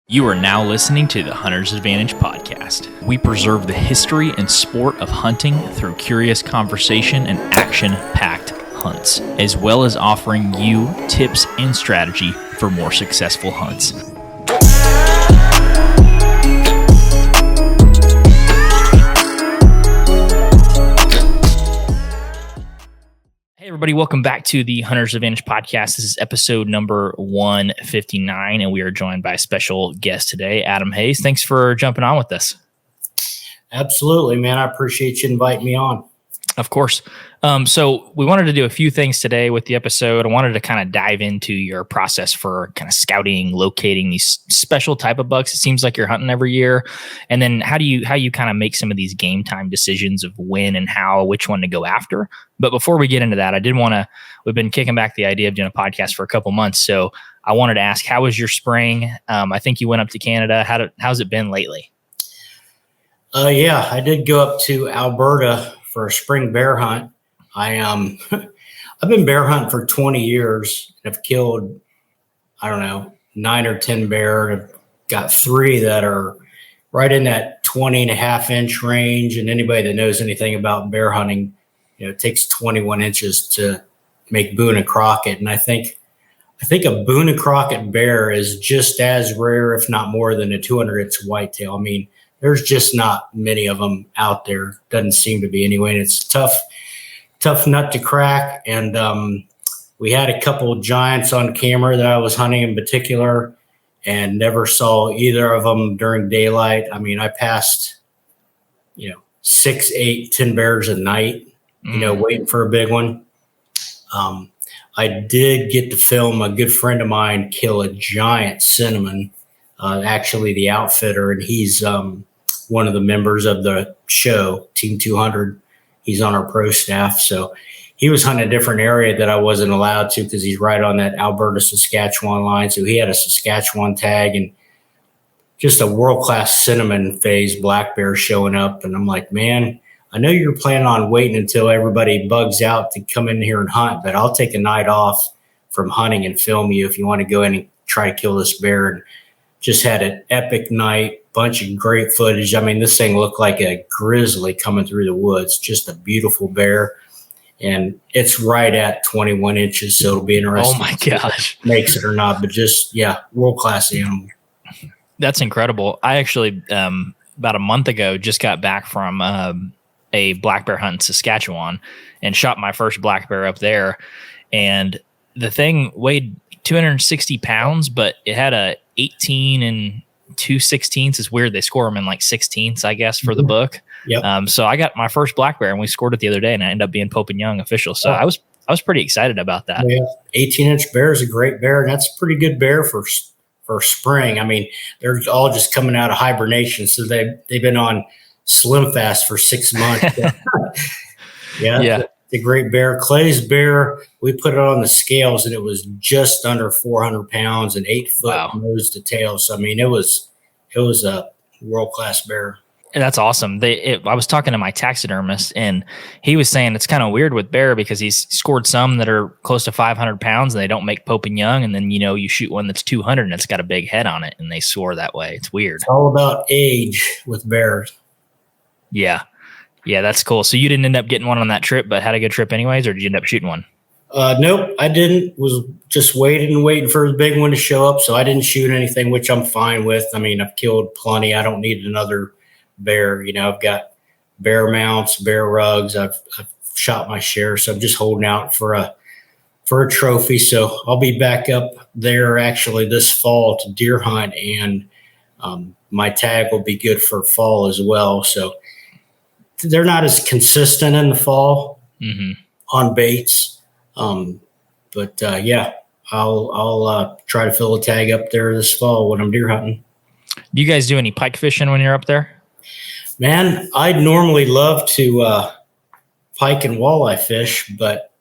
You are now listening to the Hunter's Advantage podcast. We preserve the history and sport of hunting through curious conversation and action-packed hunts, as well as offering you tips and strategy for more successful hunts. Hey everybody, welcome back to the Hunter's Advantage podcast. This is episode number 159, and we are joined by a special guest today, Adam Hayes. Thanks for jumping on with us. Absolutely, man. I appreciate you inviting me on. Of course. So we wanted to do a few things today with the episode. I wanted to kind of dive into your process for kind of scouting, locating these special type of bucks. It seems like you're hunting every year. And then how you kind of make some of these game time decisions of when and how, which one to go after. But before we get into that, we've been kicking back the idea of doing a podcast for a couple months. So I wanted to ask, how was your spring? I think you went up to Canada. How's it been lately? Yeah, I did go up to Alberta for a spring bear hunt. I've been bear hunting for 20 years. I've killed, 9 or 10 bear. I've got 3 that are right in that 20 and a half inch range. And anybody that knows anything about bear hunting, it takes 21 inches to make Boone and Crockett. And I think a Boone and Crockett bear is just as rare, if not more, than a 200-inch whitetail. I mean, there's just not many of them out there. Doesn't seem to be anyway. And it's a tough nut to crack. And we had a couple of giants on camera that I was hunting in particular and never saw either of them during daylight. I mean, I passed, 6, 8, 10 bears a night, waiting for a big one. I did get to film a good friend of mine kill a giant cinnamon, actually the outfitter, and he's one of the members of the show, Team 200. He's on our pro staff. So he was hunting a different area that I wasn't allowed to because he's right on that Alberta, Saskatchewan line. So he had a Saskatchewan tag and just a world-class cinnamon phase black bear showing up. And I'm like, man, I know you're planning on waiting until everybody bugs out to come in here and hunt, but I'll take a night off from hunting and film you if you want to go in and try to kill this bear. And just had an epic night, bunch of great footage. I mean, this thing looked like a grizzly coming through the woods, just a beautiful bear. And it's right at 21 inches, so it'll be interesting. Oh my gosh. Makes it or not, but just, world-class animal. That's incredible. I actually, about a month ago, just got back from a black bear hunt in Saskatchewan and shot my first black bear up there. And the thing weighed 260 pounds, but it had a 18 and 2/16. It's weird. They score them in like 16ths, I guess, for the book. Yep. So I got my first black bear and we scored it the other day and I ended up being Pope and Young official. So I was pretty excited about that. Yeah. 18-inch bear is a great bear. And that's a pretty good bear for spring. I mean, they're all just coming out of hibernation. So they've been on Slim Fast for 6 months. Yeah. The great bear. Clay's bear, we put it on the scales and it was just under 400 pounds and 8 foot nose to tail. So, I mean, it was a world-class bear. And that's awesome. I was talking to my taxidermist and he was saying it's kind of weird with bear because he's scored some that are close to 500 pounds and they don't make Pope and Young. And then, you shoot one that's 200 and it's got a big head on it and they soar that way. It's weird. It's all about age with bears. Yeah. Yeah, that's cool. So you didn't end up getting one on that trip, but had a good trip anyways, or did you end up shooting one? Nope, I didn't. Was just waiting for the big one to show up. So I didn't shoot anything, which I'm fine with. I mean, I've killed plenty. I don't need another bear. I've got bear mounts, bear rugs. I've shot my share. So I'm just holding out for a trophy. So I'll be back up there actually this fall to deer hunt, and my tag will be good for fall as well. So they're not as consistent in the fall on baits. I'll try to fill a tag up there this fall when I'm deer hunting. Do you guys do any pike fishing when you're up there? Man, I'd normally love to pike and walleye fish, but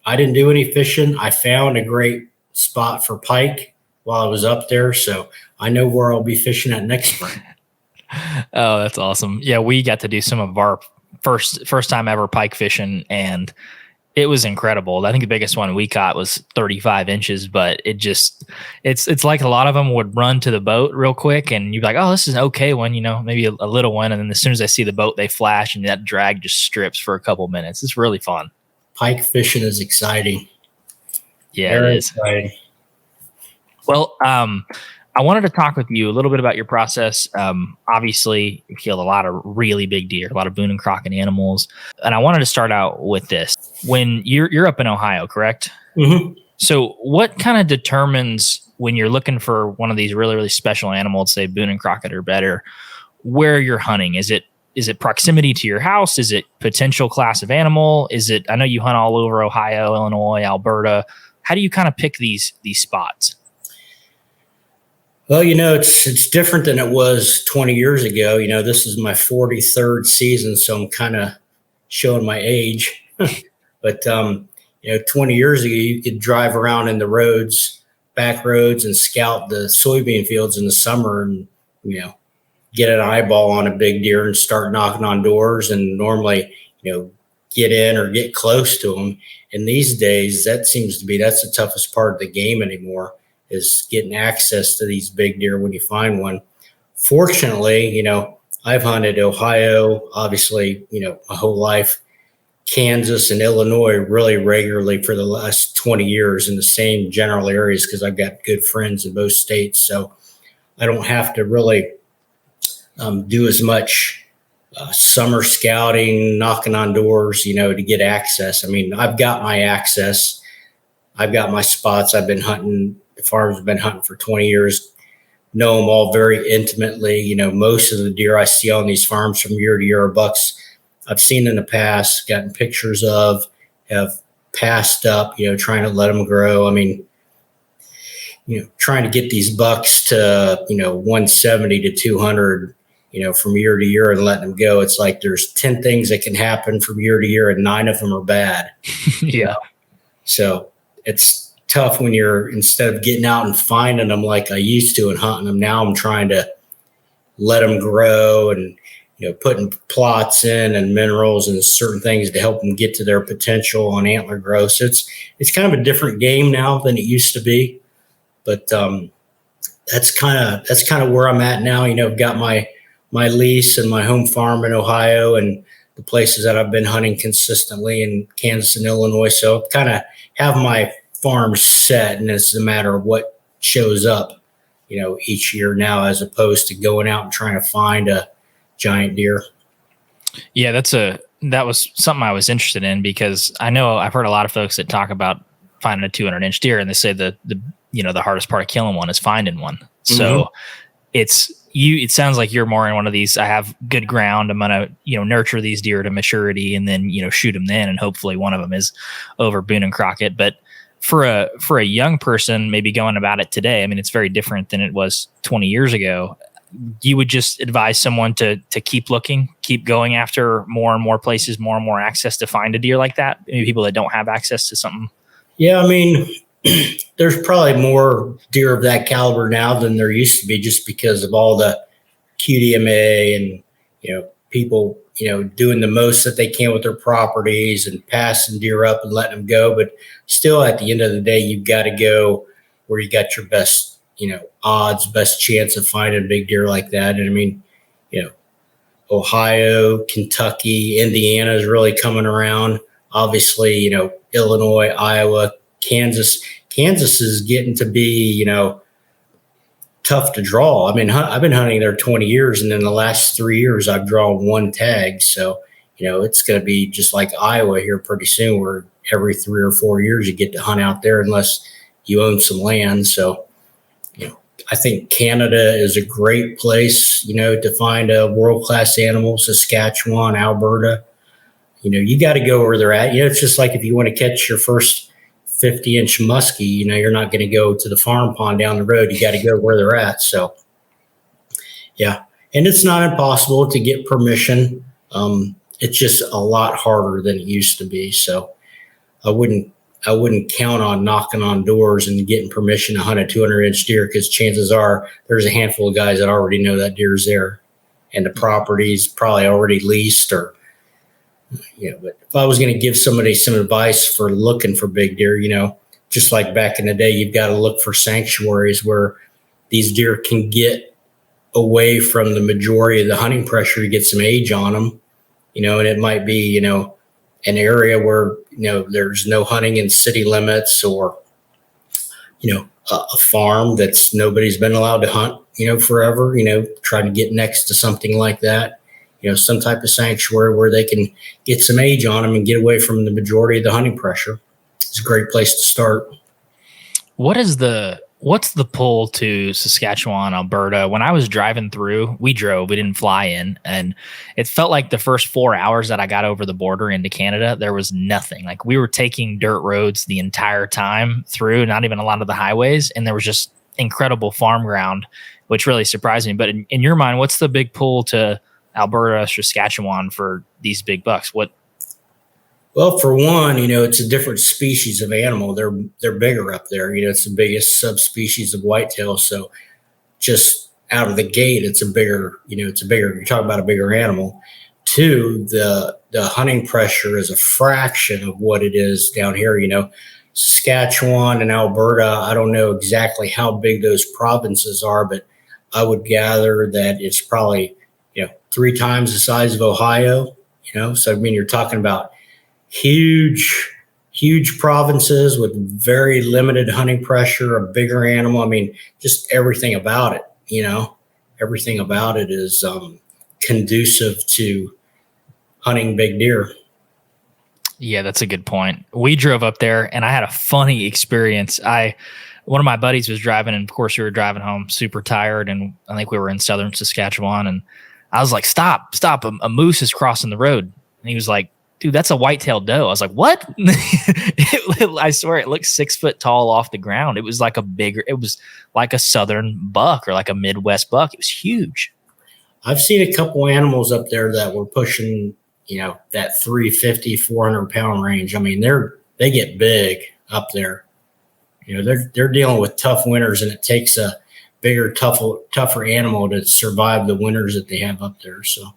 I didn't do any fishing. I found a great spot for pike while I was up there, so I know where I'll be fishing at next spring. Oh, that's awesome. Yeah, we got to do some of our first time ever pike fishing, and It was incredible. I think the biggest one we caught was 35 inches, but it's like a lot of them would run to the boat real quick and you'd be like, oh, this is an okay one, maybe a little one. And then as soon as I see the boat, they flash and that drag just strips for a couple minutes. It's really fun. Pike fishing is exciting. Yeah, it is. Exciting. Well, I wanted to talk with you a little bit about your process. Obviously, you killed a lot of really big deer, a lot of Boone and Crockett animals. And I wanted to start out with this. When you're up in Ohio, correct? Mm-hmm. So what kind of determines when you're looking for one of these really, really special animals, say Boone and Crockett or better, where you're hunting? Is it proximity to your house? Is it potential class of animal? I know you hunt all over Ohio, Illinois, Alberta. How do you kind of pick these spots? Well, it's different than it was 20 years ago. This is my 43rd season, so I'm kind of showing my age. But, 20 years ago, you could drive around in the back roads and scout the soybean fields in the summer and, get an eyeball on a big deer and start knocking on doors and normally, get in or get close to them. And these days, that's the toughest part of the game anymore, is getting access to these big deer when you find one. Fortunately, I've hunted Ohio, obviously, my whole life, Kansas and Illinois really regularly for the last 20 years in the same general areas because I've got good friends in both states. So I don't have to really do as much summer scouting, knocking on doors, to get access. I mean, I've got my access. I've got my spots. I've been hunting. The farms have been hunting for 20 years, know them all very intimately. Most of the deer I see on these farms from year to year are bucks I've seen in the past, gotten pictures of, have passed up, trying to let them grow. I mean, trying to get these bucks to, 170 to 200, from year to year and letting them go. It's like there's 10 things that can happen from year to year and 9 of them are bad. Yeah. So it's tough when instead of getting out and finding them like I used to and hunting them, now I'm trying to let them grow and, putting plots in and minerals and certain things to help them get to their potential on antler growth. So it's kind of a different game now than it used to be, but that's kind of where I'm at now. I've got my lease and my home farm in Ohio and the places that I've been hunting consistently in Kansas and Illinois. So kind of have my farm set, and it's a matter of what shows up, each year now, as opposed to going out and trying to find a giant deer. Yeah, that was something I was interested in because I know I've heard a lot of folks that talk about finding a 200-inch deer, and they say the hardest part of killing one is finding one. Mm-hmm. So it sounds like you're more in one of these, I have good ground, I'm going to, nurture these deer to maturity and then, shoot them then. And hopefully one of them is over Boone and Crockett. But for a young person, maybe going about it today, I mean, it's very different than it was 20 years ago. You would just advise someone to keep looking, keep going after more and more places, more and more access to find a deer like that. Maybe people that don't have access to something. Yeah. I mean, there's probably more deer of that caliber now than there used to be, just because of all the QDMA and, people, doing the most that they can with their properties and passing deer up and letting them go. But still, at the end of the day, you've got to go where you got your best, odds, best chance of finding a big deer like that. And I mean, Ohio, Kentucky, Indiana is really coming around. Obviously, Illinois, Iowa, Kansas is getting to be, tough to draw. I mean, I've been hunting there 20 years, and in the last 3 years, I've drawn one tag. So, it's going to be just like Iowa here pretty soon, where every 3 or 4 years you get to hunt out there unless you own some land. So, I think Canada is a great place, to find a world-class animal. Saskatchewan, Alberta, you got to go where they're at. It's just like if you want to catch your first 50-inch muskie, you're not going to go to the farm pond down the road. You got to go where they're at. So, yeah. And it's not impossible to get permission. It's just a lot harder than it used to be. So I wouldn't count on knocking on doors and getting permission to hunt a 200-inch deer, because chances are there's a handful of guys that already know that deer's there and the property's probably already leased or Yeah, but if I was going to give somebody some advice for looking for big deer, just like back in the day, you've got to look for sanctuaries where these deer can get away from the majority of the hunting pressure to get some age on them, and it might be, an area where, there's no hunting in city limits, or, a farm that's nobody's been allowed to hunt, forever, try to get next to something like that, some type of sanctuary where they can get some age on them and get away from the majority of the hunting pressure. It's a great place to start. What's the pull to Saskatchewan, Alberta? When I was driving through, we didn't fly in, and it felt like the first 4 hours that I got over the border into Canada, there was nothing. Like, we were taking dirt roads the entire time through, not even a lot of the highways, and there was just incredible farm ground, which really surprised me. But in your mind, what's the big pull to Alberta, Saskatchewan for these big bucks? Well, for one, it's a different species of animal. They're bigger up there. It's the biggest subspecies of whitetail. So just out of the gate, you're talking about a bigger animal. Two, the hunting pressure is a fraction of what it is down here. Saskatchewan and Alberta, I don't know exactly how big those provinces are, but I would gather that it's probably, 3 times the size of Ohio, so you're talking about huge provinces with very limited hunting pressure, a bigger animal. Just everything about it, everything about it is conducive to hunting big deer. Yeah, that's a good point. We drove up there and I had a funny experience. One of my buddies was driving, and of course we were driving home super tired, and I think we were in southern Saskatchewan, and I was like, stop, a moose is crossing the road. And he was like, dude, that's a whitetail doe. I was like, what? I swear it looked 6 foot tall off the ground. It was like a southern buck or like a Midwest buck. It was huge. I've seen a couple animals up there that were pushing, that 350, 400 pound range. They get big up there. They're dealing with tough winters, and it takes a bigger, tougher animal to survive the winters that they have up there. So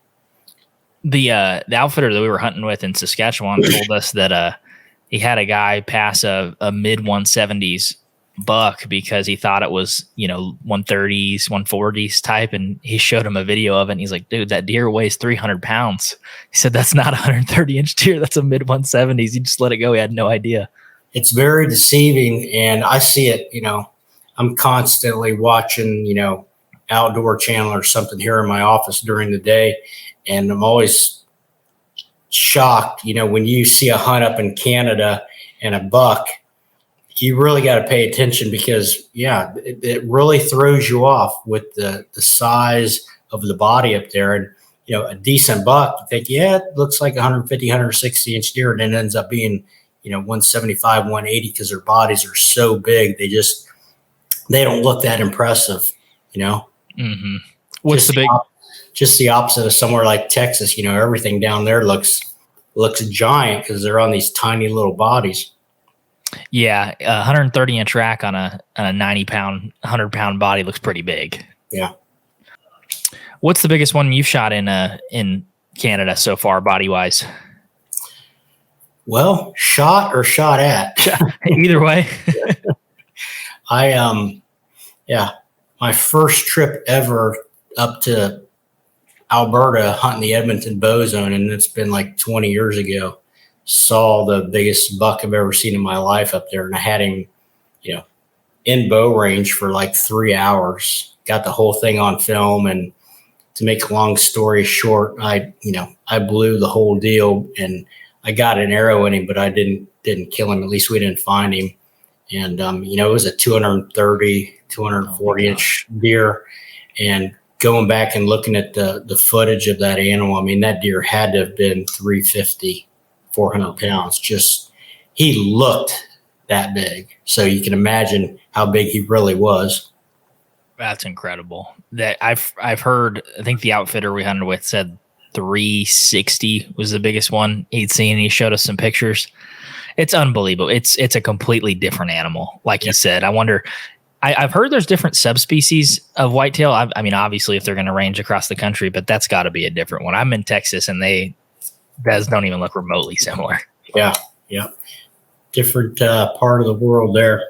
the outfitter that we were hunting with in Saskatchewan told us that he had a guy pass a mid 170s buck because he thought it was 130s 140s type, and he showed him a video of it, and he's like, dude, that deer weighs 300 pounds. He said, that's not a 130-inch deer, that's a mid 170s. He just let it go. He had no idea. It's very deceiving, and I see it. I'm constantly watching Outdoor Channel or something here in my office during the day, and I'm always shocked, when you see a hunt up in Canada and a buck, you really got to pay attention, because it really throws you off with the size of the body up there. And, a decent buck, you think, it looks like 150, 160 inch deer, and it ends up being, 175, 180, because their bodies are so big. They don't look that impressive, Mm-hmm. What's just the opposite of somewhere like Texas? Everything down there looks giant because they're on these tiny little bodies. Yeah, 130-inch rack on a 90-pound, 100-pound body looks pretty big. Yeah. What's the biggest one you've shot in Canada so far, body wise? Well, shot or shot at. Either way. My first trip ever up to Alberta hunting the Edmonton bow zone, and it's been like 20 years ago, saw the biggest buck I've ever seen in my life up there. And I had him, in bow range for like 3 hours, got the whole thing on film. And to make a long story short, I blew the whole deal, and I got an arrow in him, but I didn't kill him. At least we didn't find him. And, it was a 230, 240 inch deer. And going back and looking at the footage of that animal, that deer had to have been 350, 400 pounds. Just, he looked that big. So you can imagine how big he really was. That's incredible. That I've heard, I think the outfitter we hunted with said 360 was the biggest one he'd seen. He showed us some pictures. It's unbelievable. It's a completely different animal. Like you said, I wonder, I've heard there's different subspecies of whitetail. Obviously if they're going to range across the country, but that's got to be a different one. I'm in Texas, and Those don't even look remotely similar. Yeah. Yeah. Different part of the world there.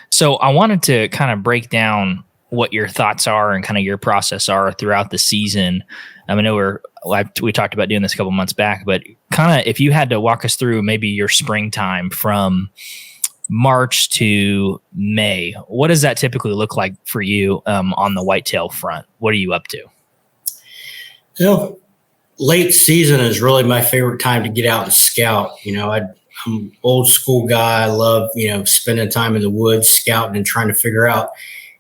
So I wanted to kind of break down what your thoughts are and kind of your process are throughout the season. I know we talked about doing this a couple months back, but kind of if you had to walk us through maybe your springtime from March to May, what does that typically look like for you on the whitetail front? What are you up to? You know, late season is really my favorite time to get out and scout. I'm an old school guy. I love, spending time in the woods, scouting and trying to figure out,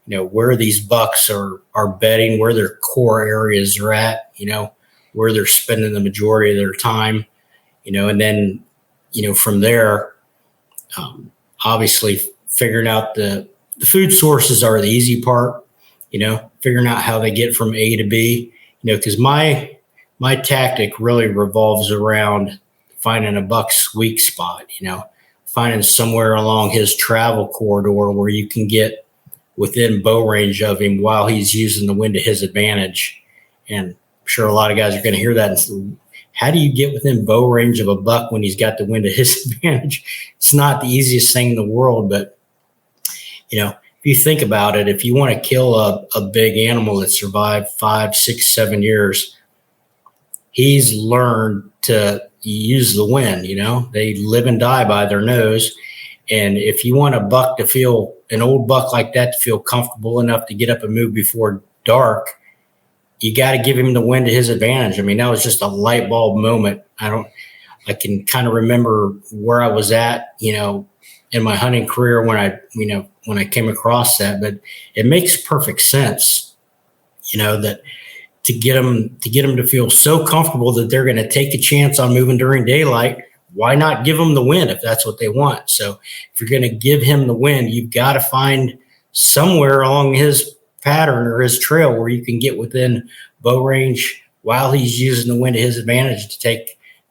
where these bucks are bedding, where their core areas are at, where they're spending the majority of their time, and then, from there, obviously figuring out the food sources are the easy part, figuring out how they get from A to B, because my tactic really revolves around finding a buck's weak spot, finding somewhere along his travel corridor where you can get within bow range of him while he's using the wind to his advantage. And I'm sure a lot of guys are going to hear that and say, how do you get within bow range of a buck when he's got the wind to his advantage? It's not the easiest thing in the world, but if you think about it, if you want to kill a big animal that survived 5, 6, 7 years, he's learned to use the wind. They live and die by their nose. And if you want an old buck like that to feel comfortable enough to get up and move before dark, you got to give him the wind to his advantage. I mean, that was just a light bulb moment. I can kind of remember where I was at, in my hunting career when I came across that, but it makes perfect sense, that to get them to feel so comfortable that they're going to take a chance on moving during daylight. Why not give them the wind if that's what they want? So if you're going to give him the wind, you've got to find somewhere along his pattern or his trail where you can get within bow range while he's using the wind to his advantage to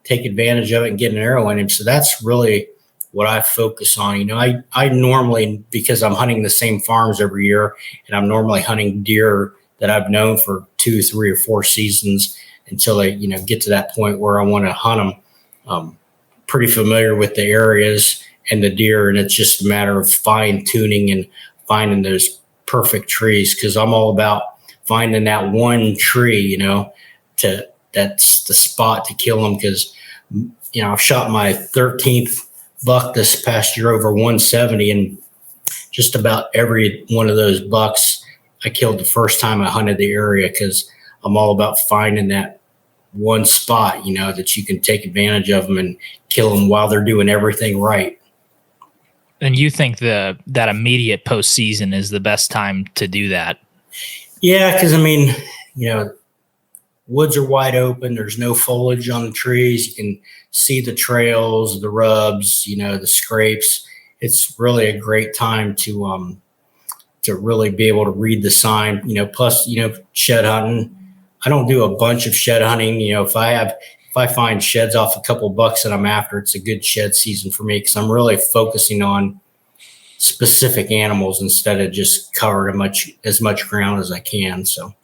take advantage of it and get an arrow in him. So that's really what I focus on. I normally, because I'm hunting the same farms every year, and I'm normally hunting deer that I've known for 2, 3, or 4 seasons until I, get to that point where I want to hunt them. Pretty familiar with the areas and the deer, and it's just a matter of fine tuning and finding those perfect trees, because I'm all about finding that one tree, that's the spot to kill them. Because I've shot my 13th buck this past year over 170, and just about every one of those bucks I killed the first time I hunted the area, because I'm all about finding that one spot, that you can take advantage of them and kill them while they're doing everything right. And you think that immediate postseason is the best time to do that? Yeah, because woods are wide open. There's no foliage on the trees. You can see the trails, the rubs, the scrapes. It's really a great time to really be able to read the sign. Plus, shed hunting. I don't do a bunch of shed hunting. If I find sheds off a couple of bucks that I'm after, it's a good shed season for me, because I'm really focusing on specific animals instead of just covering as much ground as I can. So,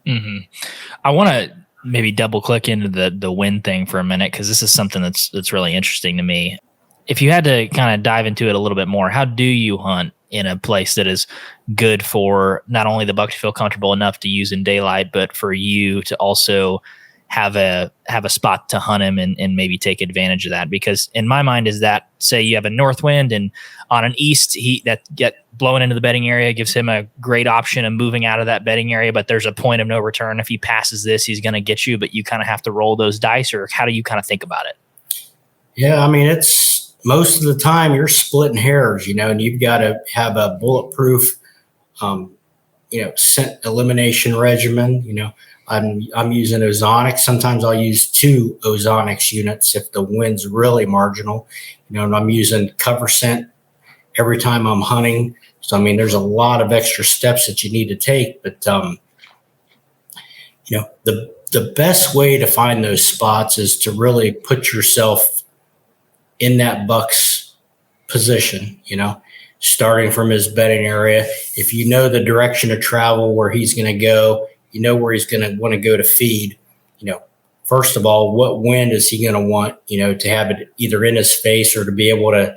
I want to maybe double click into the wind thing for a minute, because this is something that's really interesting to me. If you had to kind of dive into it a little bit more, how do you hunt in a place that is good for not only the buck to feel comfortable enough to use in daylight, but for you to also have a spot to hunt him and maybe take advantage of that? Because in my mind is that, say you have a north wind and on an east, that get blowing into the bedding area gives him a great option of moving out of that bedding area, but there's a point of no return. If he passes this, he's going to get you, but you kind of have to roll those dice. Or how do you kind of think about it? Yeah, it's most of the time you're splitting hairs, and you've got to have a bulletproof, scent elimination regimen. I'm using ozonics. Sometimes I'll use 2 ozonics units if the wind's really marginal. And I'm using cover scent every time I'm hunting. So, there's a lot of extra steps that you need to take. But, the best way to find those spots is to really put yourself in that buck's position, starting from his bedding area. If you know the direction of travel where he's going to go, where he's going to want to go to feed, first of all, what wind is he going to want, to have it either in his face or to be able to,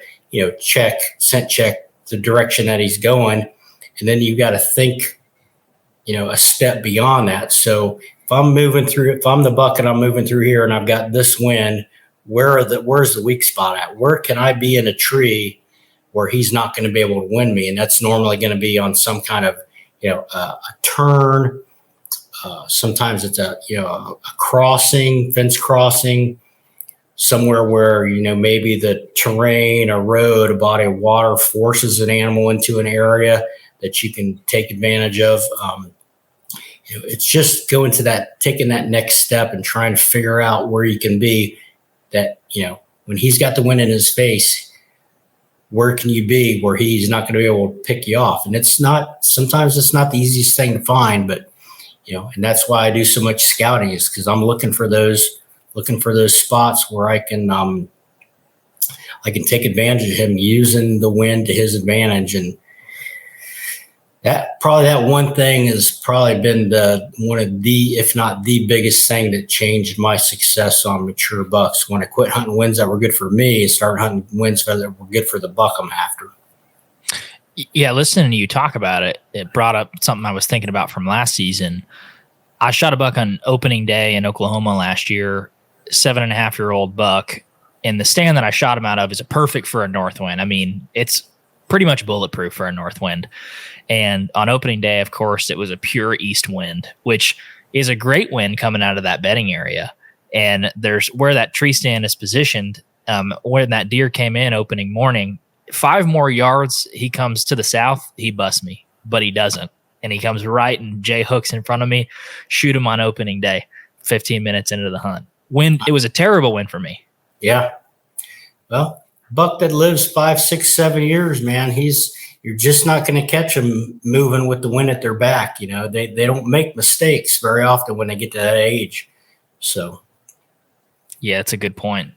scent check the direction that he's going. And then you've got to think, a step beyond that. So if I'm the buck and I'm moving through here and I've got this wind, where's the weak spot at? Where can I be in a tree where he's not going to be able to win me? And that's normally going to be on some kind of, a turn. Sometimes it's a crossing, fence crossing, somewhere where, maybe the terrain, a road, a body of water forces an animal into an area that you can take advantage of. It's just taking that next step and trying to figure out where you can be that, when he's got the wind in his face, where can you be where he's not going to be able to pick you off? And sometimes it's not the easiest thing to find, but, and that's why I do so much scouting, is because I'm looking for those spots where I can take advantage of him using the wind to his advantage. And that one thing has probably been one of the, if not the biggest thing that changed my success on mature bucks. When I quit hunting winds that were good for me and started hunting winds that were good for the buck I'm after. Yeah, listening to you talk about it, it brought up something I was thinking about from last season. I shot a buck on opening day in Oklahoma last year, 7.5-year-old buck. And the stand that I shot him out of is perfect for a north wind. I mean, it's pretty much bulletproof for a north wind. And on opening day, of course, it was a pure east wind, which is a great wind coming out of that bedding area. And there's where that tree stand is positioned, when that deer came in opening morning, 5 more yards, he comes to the south, he busts me, but he doesn't. And he comes right and Jay hooks in front of me, shoot him on opening day, 15 minutes into the hunt. It was a terrible win for me. Yeah. Well, buck that lives 5, 6, 7 years, man, you're just not going to catch them moving with the wind at their back. They don't make mistakes very often when they get to that age. So, yeah, it's a good point.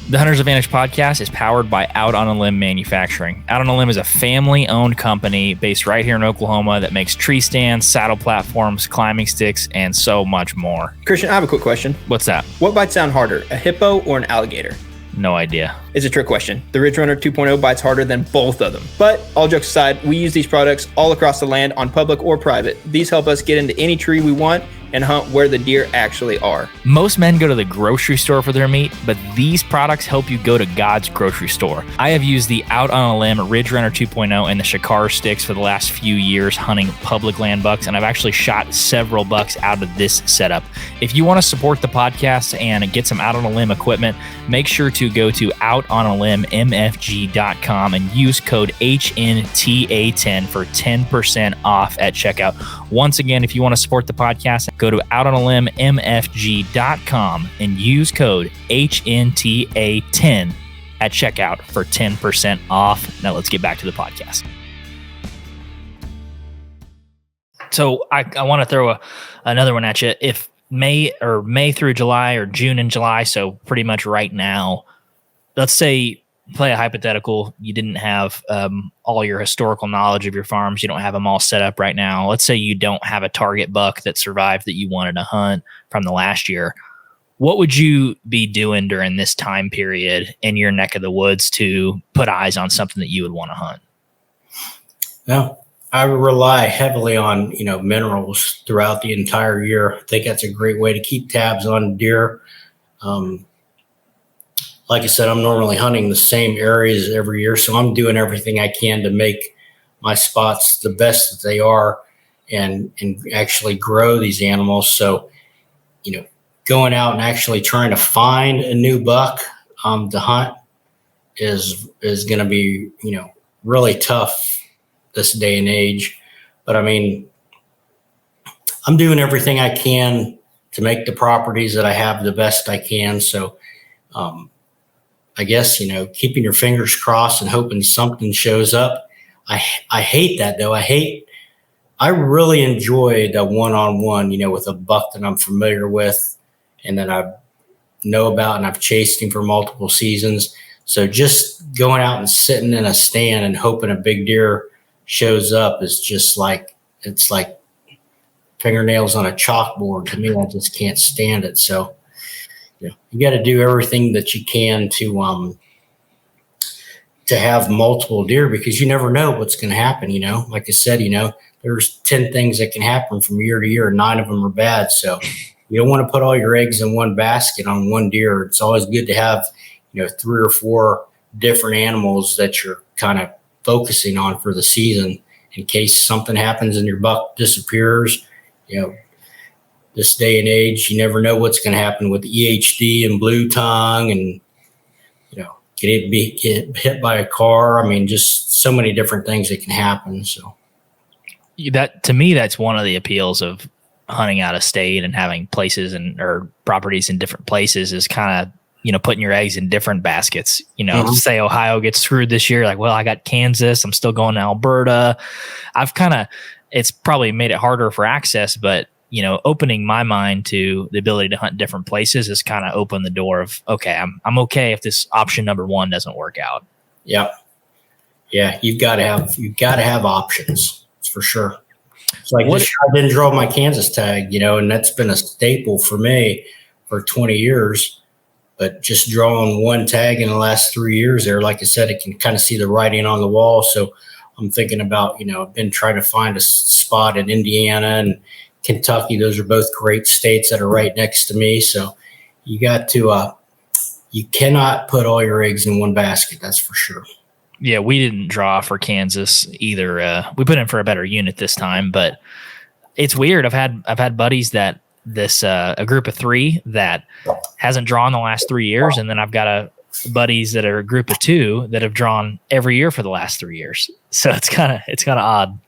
The Hunter's Advantage podcast is powered by Out on a Limb Manufacturing. Out on a Limb is a family-owned company based right here in Oklahoma that makes tree stands, saddle platforms, climbing sticks, and so much more. Christian, I have a quick question. What's that? What bites down harder, a hippo or an alligator? No idea. It's a trick question. The Ridge Runner 2.0 bites harder than both of them. But all jokes aside, we use these products all across the land on public or private. These help us get into any tree we want and hunt where the deer actually are. Most men go to the grocery store for their meat, but these products help you go to God's grocery store. I have used the Out on a Limb Ridge Runner 2.0 and the Shakar sticks for the last few years hunting public land bucks, and I've actually shot several bucks out of this setup. If you want to support the podcast and get some Out on a Limb equipment, make sure to go to outonalimbmfg.com and use code HNTA10 for 10% off at checkout. Once again, if you want to support the podcast, go to outonalimbmfg.com and use code HNTA10 at checkout for 10% off. Now let's get back to the podcast. So I want to throw another one at you. If May through July or June and July, so pretty much right now, let's say, play a hypothetical, you didn't have all your historical knowledge of your farms, you don't have them all set up right now. Let's say you don't have a target buck that survived that you wanted to hunt from the last year. What would you be doing during this time period in your neck of the woods to put eyes on something that you would want to hunt? Well, I rely heavily on, minerals throughout the entire year. I think that's a great way to keep tabs on deer. Like I said, I'm normally hunting the same areas every year, so I'm doing everything I can to make my spots the best that they are and actually grow these animals. So, going out and actually trying to find a new buck to hunt is going to be, really tough this day and age. But I mean, I'm doing everything I can to make the properties that I have the best I can. So, I guess, keeping your fingers crossed and hoping something shows up. I hate that though. I really enjoy the one-on-one, with a buck that I'm familiar with and that I know about and I've chased him for multiple seasons. So just going out and sitting in a stand and hoping a big deer shows up is just like, it's like fingernails on a chalkboard. To me, I just can't stand it. So, you got to do everything that you can to have multiple deer, because you never know what's going to happen. Like I said, there's 10 things that can happen from year to year, and 9 of them are bad. So you don't want to put all your eggs in one basket on one deer. It's always good to have, 3 or 4 different animals that you're kind of focusing on for the season in case something happens and your buck disappears. This day and age, you never know what's going to happen with EHD and blue tongue, and get hit by a car. I mean, just so many different things that can happen. So that, to me, that's one of the appeals of hunting out of state and having places or properties in different places, is kind of, putting your eggs in different baskets. Say Ohio gets screwed this year, like, well, I got Kansas, I'm still going to Alberta. It's probably made it harder for access, but opening my mind to the ability to hunt different places has kind of opened the door of, okay, I'm okay if this option number 1 doesn't work out. Yep. Yeah. You've got to have options. That's for sure. So this year I didn't draw my Kansas tag, and that's been a staple for me for 20 years. But just drawing one tag in the last 3 years there, like I said, it can kind of see the writing on the wall. So I'm thinking about, I've been trying to find a spot in Indiana and Kentucky. Those are both great states that are right next to me. So you got to, you cannot put all your eggs in one basket. That's for sure. Yeah, we didn't draw for Kansas either. We put in for a better unit this time, but it's weird. I've had buddies that a group of 3 that hasn't drawn the last 3 years, and then I've got buddies that are a group of 2 that have drawn every year for the last 3 years. So it's kind of odd.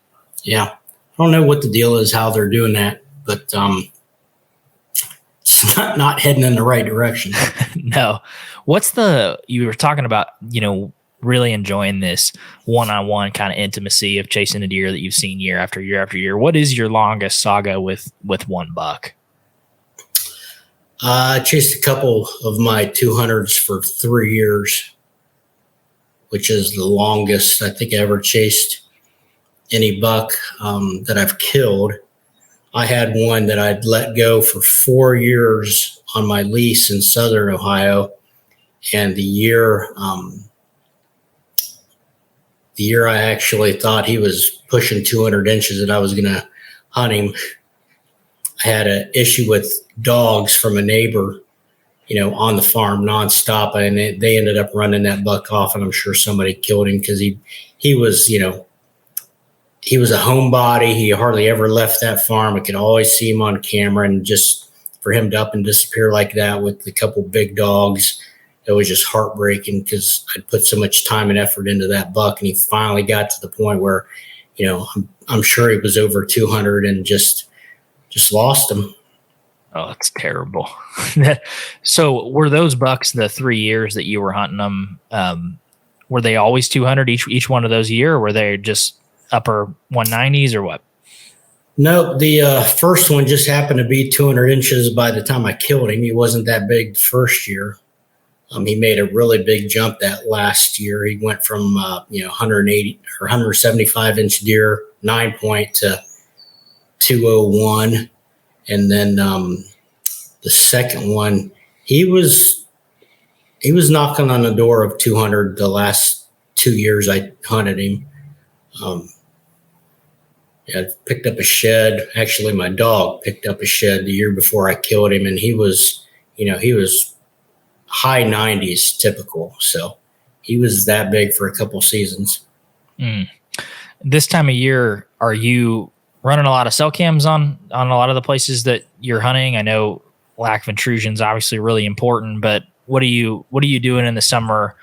Yeah, I don't know what the deal is, how they're doing that, but it's not heading in the right direction. No. You were talking about, really enjoying this one-on-one kind of intimacy of chasing a deer that you've seen year after year after year. What is your longest saga with one buck? I chased a couple of my 200s for 3 years, which is the longest I think I ever chased any buck that I've killed. I had one that I'd let go for 4 years on my lease in southern Ohio, and the year I actually thought he was pushing 200 inches and I was going to hunt him, I had an issue with dogs from a neighbor, on the farm nonstop. And they ended up running that buck off, and I'm sure somebody killed him because he was, he was a homebody. He hardly ever left that farm. I could always see him on camera, and just for him to up and disappear like that with a couple big dogs, it was just heartbreaking because I'd put so much time and effort into that buck, and he finally got to the point where, I'm sure he was over 200 and just lost him. Oh, that's terrible. So were those bucks the 3 years that you were hunting them? Were they always 200 each one of those year, or were they just upper 190s or what? No, the first one just happened to be 200 inches by the time I killed him. He wasn't that big the first year. He made a really big jump that last year. He went from 180 or 175 inch deer 9-point to 201, and then the second one he was knocking on the door of 200 the last 2 years I hunted him. I picked up a shed. Actually, my dog picked up a shed the year before I killed him, and he was high 90s typical. So he was that big for a couple seasons. This time of year, are you running a lot of cell cams on a lot of the places that you're hunting? I know lack of intrusion is obviously really important, but what are you doing in the summer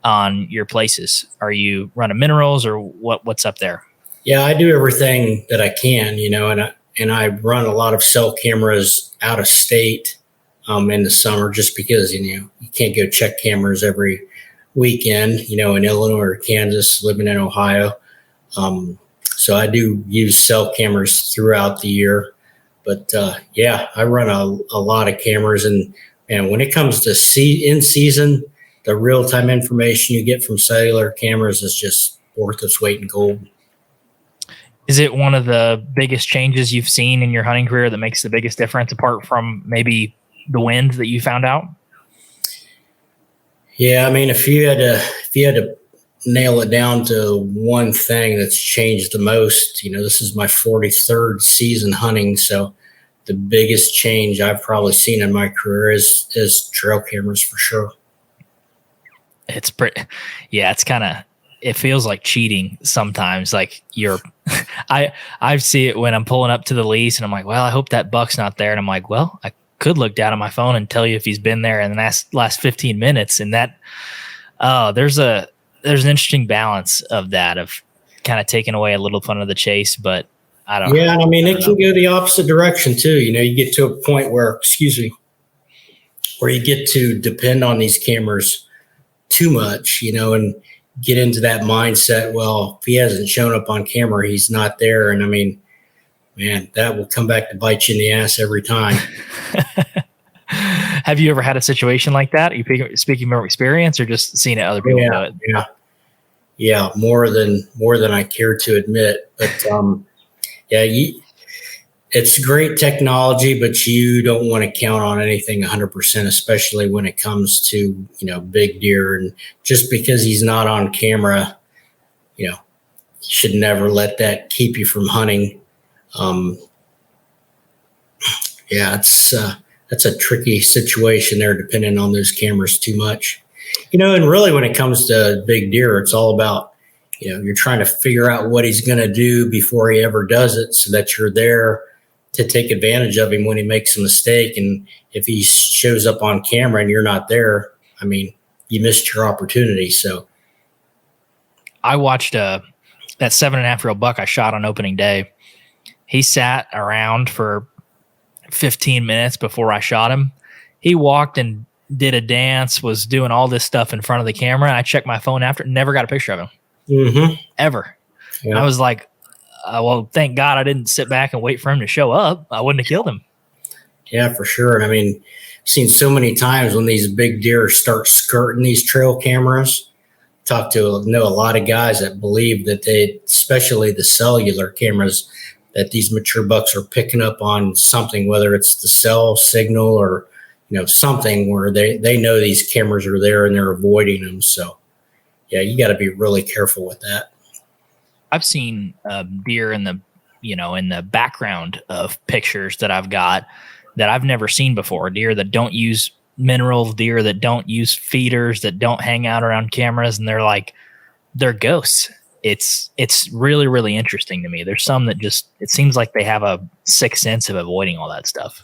on your places? Are you running minerals, or what's up there? Yeah, I do everything that I can, and I run a lot of cell cameras out of state in the summer, just because, you can't go check cameras every weekend, in Illinois or Kansas, living in Ohio. So I do use cell cameras throughout the year, but I run a lot of cameras, and when it comes to in season, the real time information you get from cellular cameras is just worth its weight in gold. Is it one of the biggest changes you've seen in your hunting career that makes the biggest difference, apart from maybe the wind that you found out? Yeah, I mean, if you had to nail it down to one thing that's changed the most, this is my 43rd season hunting, so the biggest change I've probably seen in my career is trail cameras for sure. It's pretty, yeah, it's kind of, it feels like cheating sometimes. Like I see it when I'm pulling up to the lease and I'm like, well, I hope that buck's not there. And I'm like, well, I could look down at my phone and tell you if he's been there in the last 15 minutes. And that, there's an interesting balance of that, of kind of taking away a little fun of the chase, but I don't know. Yeah, I mean, it can go the opposite direction too. You get to a point where, where you get to depend on these cameras too much, and get into that mindset. Well, if he hasn't shown up on camera, he's not there. And I mean, man, that will come back to bite you in the ass every time. Have you ever had a situation like that? Are you speaking from experience or just seeing it other people do it? Yeah. More than I care to admit, but, it's great technology, but you don't want to count on anything 100%, especially when it comes to, big deer. And just because he's not on camera, you should never let that keep you from hunting. That's a tricky situation there, depending on those cameras too much. And really when it comes to big deer, it's all about, you're trying to figure out what he's going to do before he ever does it, so that you're there to take advantage of him when he makes a mistake. And if he shows up on camera and you're not there, I mean, you missed your opportunity. So I watched that 7.5-year-old buck I shot on opening day. He sat around for 15 minutes before I shot him. He walked and did a dance, was doing all this stuff in front of the camera. I checked my phone after, never got a picture of him. Mm-hmm. Ever. Yeah. I was like, well, thank God I didn't sit back and wait for him to show up. I wouldn't have killed him. Yeah, for sure. And I mean, I've seen so many times when these big deer start skirting these trail cameras. Know a lot of guys that believe that especially the cellular cameras, that these mature bucks are picking up on something, whether it's the cell signal or, something where they know these cameras are there and they're avoiding them. So yeah, you got to be really careful with that. I've seen deer in the background of pictures that I've got that I've never seen before. Deer that don't use minerals, deer that don't use feeders, that don't hang out around cameras, and they're ghosts. It's really, really interesting to me. There's some that it seems like they have a sixth sense of avoiding all that stuff.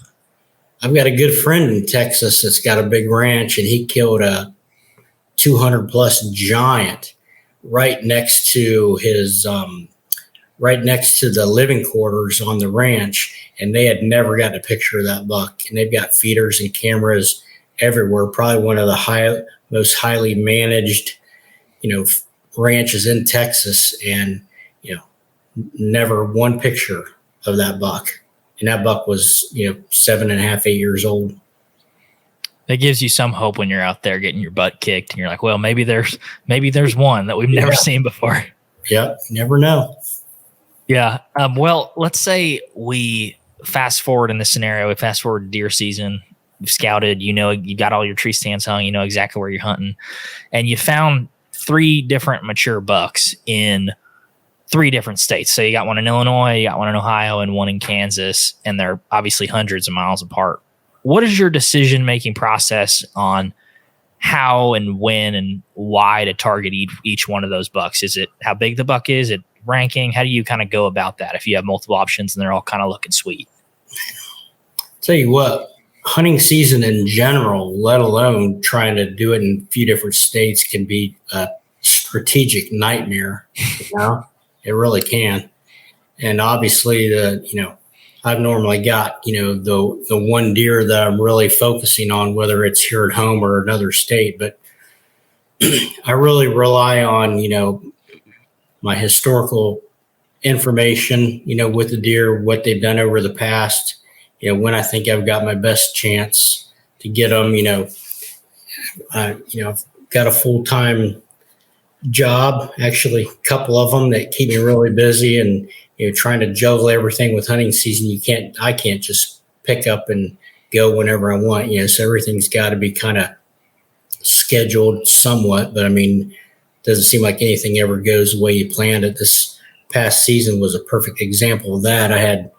I've got a good friend in Texas that's got a big ranch, and he killed a 200+ giant right next to the living quarters on the ranch, and they had never gotten a picture of that buck. And they've got feeders and cameras everywhere. Probably one of the most highly managed, ranches in Texas, and never one picture of that buck. And that buck was 7.5, 8 years old. That gives you some hope when you're out there getting your butt kicked, and you're like, well, maybe there's one that we've never seen before. Yep, you never know. Yeah. Well, let's say we fast forward in this scenario. We fast forward deer season. You've scouted. You got all your tree stands hung. You know exactly where you're hunting, and you found 3 different mature bucks in 3 different states. So you got one in Illinois, you got one in Ohio, and one in Kansas, and they're obviously hundreds of miles apart. What is your decision-making process on how and when and why to target each one of those bucks? Is it how big the buck is? Is it ranking? How do you kind of go about that if you have multiple options and they're all kind of looking sweet? Tell you what, hunting season in general, let alone trying to do it in a few different states, can be a strategic nightmare. It really can. And obviously I've normally got, the one deer that I'm really focusing on, whether it's here at home or another state. But I really rely on, my historical information, with the deer, what they've done over the past, when I think I've got my best chance to get them, I've got a full-time job, actually, a couple of them that keep me really busy, and trying to juggle everything with hunting season. I can't just pick up and go whenever I want. So everything's got to be kind of scheduled somewhat. But I mean, doesn't seem like anything ever goes the way you planned it. This past season was a perfect example of that. I had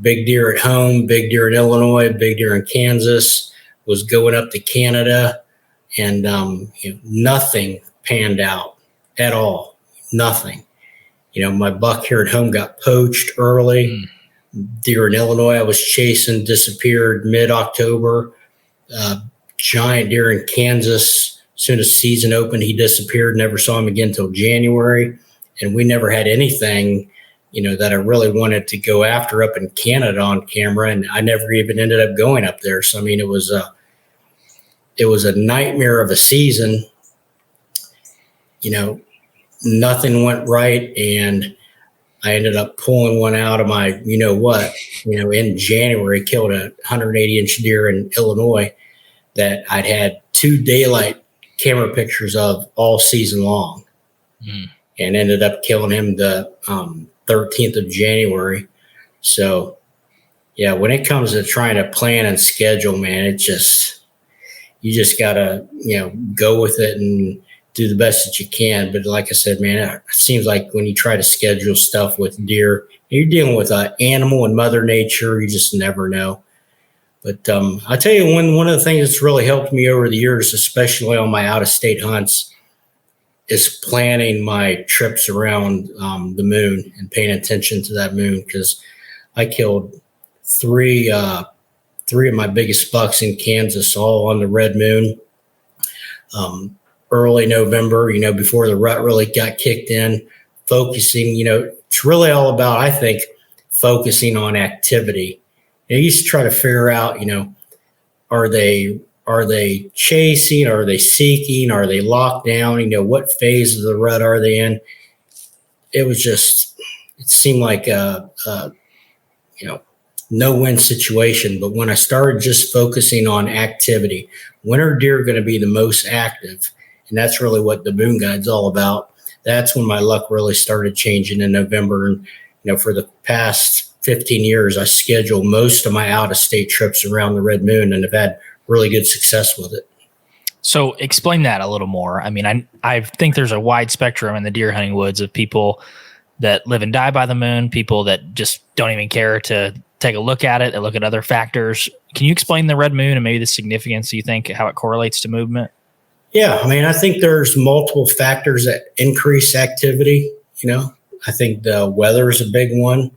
big deer at home, big deer in Illinois, big deer in Kansas, was going up to Canada, and nothing panned out at all. Nothing. My buck here at home got poached early. Deer in Illinois I was chasing disappeared mid-October. Giant deer in Kansas, as soon as season opened, he disappeared. Never saw him again until January. And we never had anything, that I really wanted to go after up in Canada on camera. And I never even ended up going up there. So, I mean, it was a nightmare of a season. Nothing went right. And I ended up pulling one out of my, in January, killed a 180-inch deer in Illinois that I'd had 2 daylight camera pictures of all season long, and ended up killing him the 13th of January. So, yeah, when it comes to trying to plan and schedule, man, you just got to, go with it and do the best that you can. But like I said, man, it seems like when you try to schedule stuff with deer, you're dealing with an animal and Mother Nature. You just never know. But I tell you, one of the things that's really helped me over the years, especially on my out-of-state hunts, is planning my trips around the moon and paying attention to that moon, because I killed three of my biggest bucks in Kansas, all on the red moon. Early November, before the rut really got kicked in, focusing, it's really all about, I think, focusing on activity. You used to try to figure out, are they chasing? Are they seeking? Are they locked down? What phase of the rut are they in? It seemed like a no-win situation. But when I started just focusing on activity, when are deer going to be the most active? And that's really what the Moon Guide's all about. That's when my luck really started changing in November. And, for the past 15 years, I schedule most of my out-of-state trips around the red moon, and have had really good success with it. So explain that a little more. I mean, I think there's a wide spectrum in the deer hunting woods of people that live and die by the moon, people that just don't even care to take a look at it and look at other factors. Can you explain the red moon and maybe the significance, you think, how it correlates to movement? Yeah, I mean, I think there's multiple factors that increase activity. I think the weather is a big one.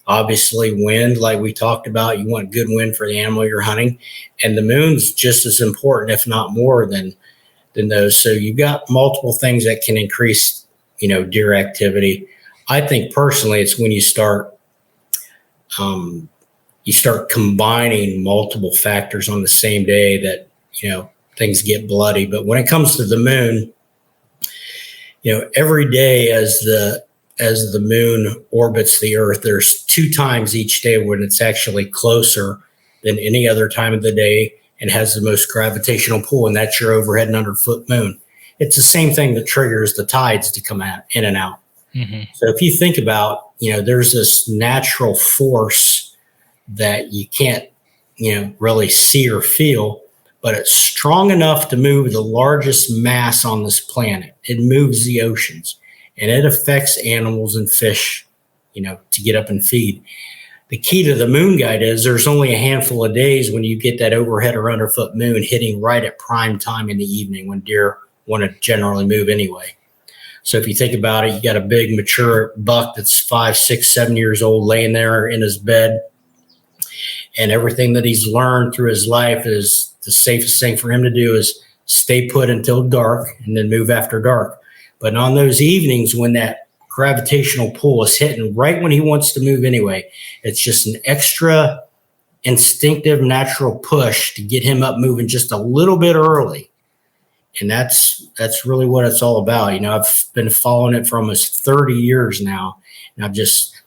Obviously, wind, like we talked about, you want good wind for the animal you're hunting. And the moon's just as important, if not more than those. So you've got multiple things that can increase, deer activity. I think personally, it's when you start combining multiple factors on the same day that, things get bloody. But when it comes to the moon, every day as the moon orbits the earth, there's 2 times each day when it's actually closer than any other time of the day and has the most gravitational pull, and that's your overhead and underfoot moon. It's the same thing that triggers the tides to come in and out. Mm-hmm. So if you think about, there's this natural force that you can't, really see or feel, but it's strong enough to move the largest mass on this planet. It moves the oceans, and it affects animals and fish, to get up and feed. The key to the Moon Guide is there's only a handful of days when you get that overhead or underfoot moon hitting right at prime time in the evening, when deer want to generally move anyway. So if you think about it, you got a big mature buck that's 5, 6, 7 years old laying there in his bed, and everything that he's learned through his life is the safest thing for him to do is stay put until dark and then move after dark. But on those evenings when that gravitational pull is hitting right when he wants to move anyway, it's just an extra instinctive natural push to get him up moving just a little bit early. And that's really what it's all about. I've been following it for almost 30 years now, and I've just,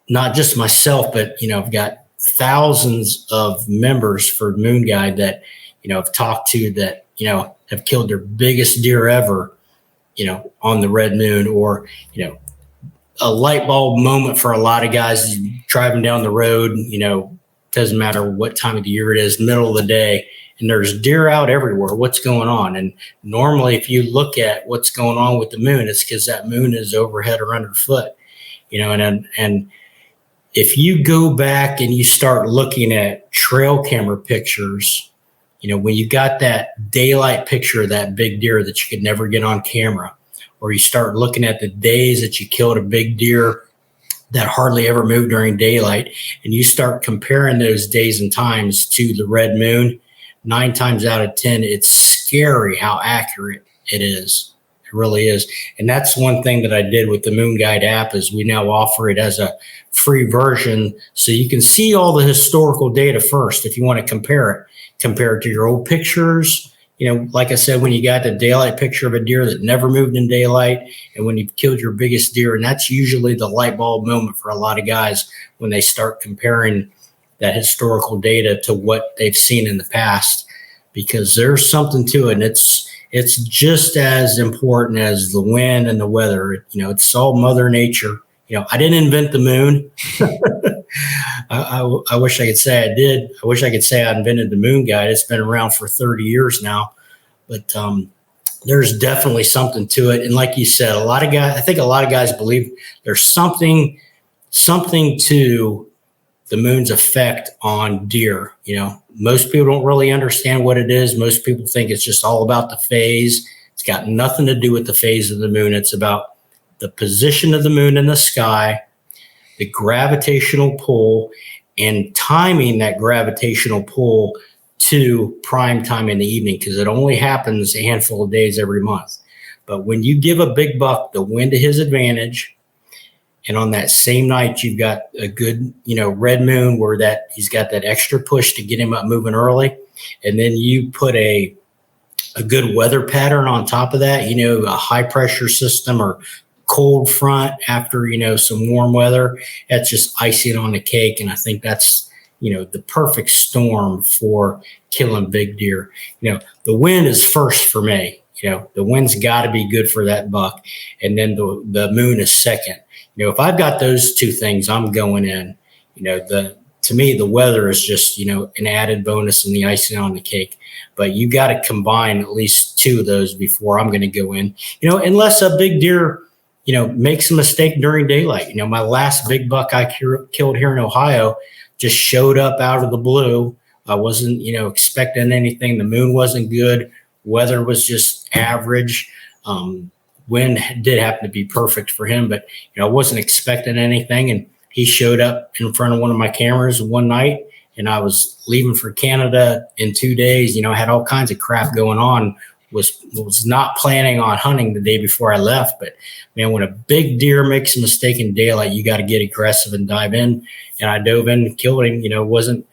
not just myself, but I've got thousands of members for Moon Guide that I've talked to that have killed their biggest deer ever on the red moon, or, a light bulb moment for a lot of guys driving down the road, doesn't matter what time of the year it is, middle of the day, and there's deer out everywhere. What's going on? And normally if you look at what's going on with the moon, it's because that moon is overhead or underfoot, and if you go back and you start looking at trail camera pictures, when you got that daylight picture of that big deer that you could never get on camera, or you start looking at the days that you killed a big deer that hardly ever moved during daylight, and you start comparing those days and times to the red moon, 9 times out of 10, it's scary how accurate it is. It really is. And that's one thing that I did with the Moon Guide app, is we now offer it as a free version, so you can see all the historical data first if you want to compare it to your old pictures. Like I said, when you got the daylight picture of a deer that never moved in daylight, and when you've killed your biggest deer, and that's usually the light bulb moment for a lot of guys when they start comparing that historical data to what they've seen in the past, because there's something to it. And it's just as important as the wind and the weather. It's all Mother Nature. I didn't invent the moon. I wish I could say I did. I wish I could say I invented the Moon Guide. It's been around for 30 years now, but there's definitely something to it. And like you said, I think a lot of guys believe there's something to the moon's effect on deer. Most people don't really understand what it is. Most people think it's just all about the phase. It's got nothing to do with the phase of the moon. It's about the position of the moon in the sky, the gravitational pull, and timing that gravitational pull to prime time in the evening, because it only happens a handful of days every month. But when you give a big buck the wind to his advantage, and on that same night you've got a good, red moon where that he's got that extra push to get him up moving early, and then you put a good weather pattern on top of that, a high pressure system or cold front after, some warm weather, that's just icing on the cake. And I think that's, the perfect storm for killing big deer. The wind is first for me. The wind's got to be good for that buck. And then the moon is second. If I've got those two things, I'm going in. To me, the weather is just, an added bonus and the icing on the cake. But you got to combine at least two of those before I'm going to go in, unless a big deer, makes a mistake during daylight. My last big buck I killed here in Ohio just showed up out of the blue. I wasn't, expecting anything. The moon wasn't good. Weather was just average. Wind did happen to be perfect for him, but, I wasn't expecting anything. And he showed up in front of one of my cameras one night, and I was leaving for Canada in 2 days. I had all kinds of crap going on. Was not planning on hunting the day before I left, but man, when a big deer makes a mistake in daylight, you got to get aggressive and dive in. And I dove in and killed him. Wasn't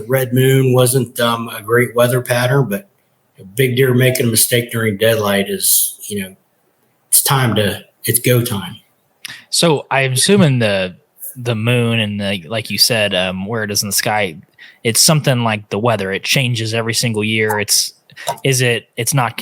red moon, wasn't a great weather pattern, but a big deer making a mistake during daylight is, it's go time. So I'm assuming the moon and like you said, where it is in the sky, it's something like the weather. It changes every single year. It's not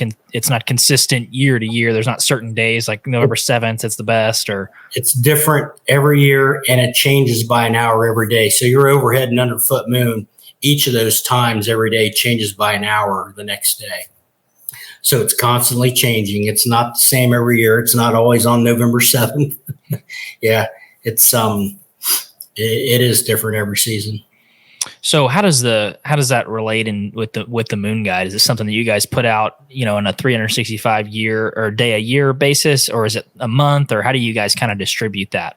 consistent year to year. There's not certain days like November 7th, it's the best, or it's different every year, and it changes by an hour every day. So your overhead and underfoot moon, each of those times every day changes by an hour the next day. So it's constantly changing. It's not the same every year. It's not always on November 7th. Yeah, it's it is different every season. So how does that relate in with the Moon Guide? Is it something that you guys put out, on a 365 year or day a year basis, or is it a month, or how do you guys kind of distribute that?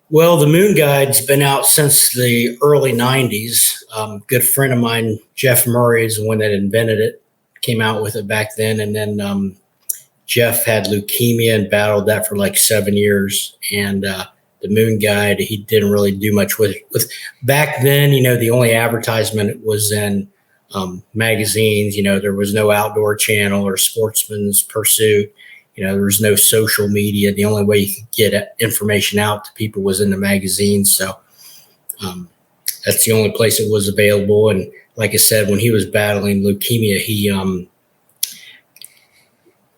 Well, the Moon Guide's been out since the early 90s. Good friend of mine, Jeff Murray, is the one that invented it, came out with it back then. And then Jeff had leukemia and battled that for like 7 years. And the Moon Guide, he didn't really do much with it. Back then, the only advertisement was in magazines. There was no Outdoor Channel or Sportsman's Pursuit. There was no social media. The only way you could get information out to people was in the magazines. So that's the only place it was available. And like I said, when he was battling leukemia,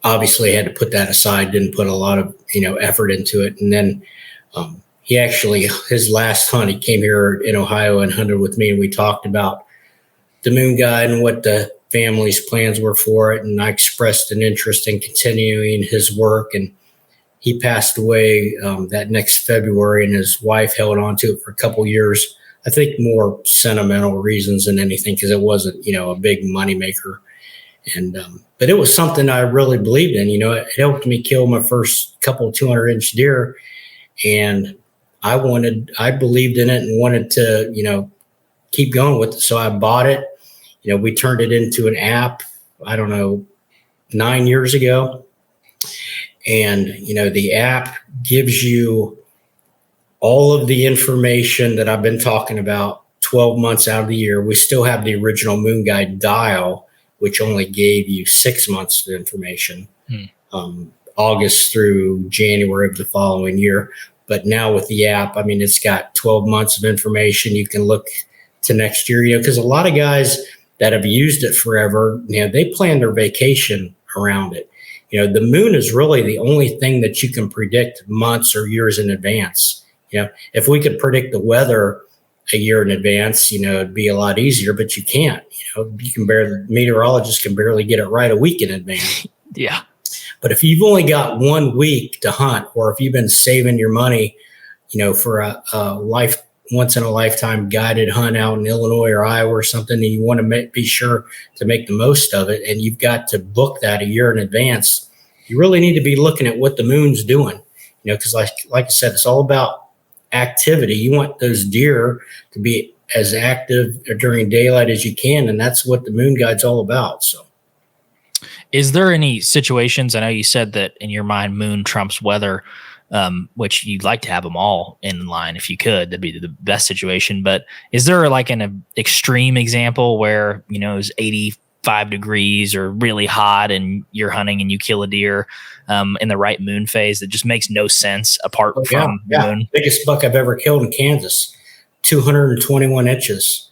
obviously had to put that aside, didn't put a lot of, effort into it. And then he actually, his last hunt, he came here in Ohio and hunted with me, and we talked about the moon guide and what the family's plans were for it. And I expressed an interest in continuing his work, and he passed away that next February, and his wife held on to it for a couple years. I think more sentimental reasons than anything, because it wasn't, a big moneymaker. And but it was something I really believed in. It helped me kill my first couple 200-inch deer, and I believed in it and wanted to, keep going with it. So I bought it. We turned it into an app, I don't know, 9 years ago. And, the app gives you all of the information that I've been talking about 12 months out of the year. We still have the original Moon Guide dial, which only gave you 6 months of information, August through January of the following year. But now with the app, it's got 12 months of information. You can look to next year, because a lot of guys that have used it forever, they plan their vacation around it. The moon is really the only thing that you can predict months or years in advance. If we could predict the weather a year in advance, it'd be a lot easier, but you can't. Meteorologists can barely get it right a week in advance. Yeah. But if you've only got 1 week to hunt, or if you've been saving your money, for a once in a lifetime guided hunt out in Illinois or Iowa or something, and you want to be sure to make the most of it, and you've got to book that a year in advance, you really need to be looking at what the moon's doing, because like I said, it's all about activity. You want those deer to be as active during daylight as you can, and that's what the moon guide's all about. So, is there any situations, I know you said that in your mind moon trumps weather, which you'd like to have them all in line if you could, that'd be the best situation. But is there like an extreme example where, it was 85 degrees or really hot and you're hunting and you kill a deer in the right moon phase that just makes no sense apart from the moon? Biggest buck I've ever killed in Kansas, 221 inches.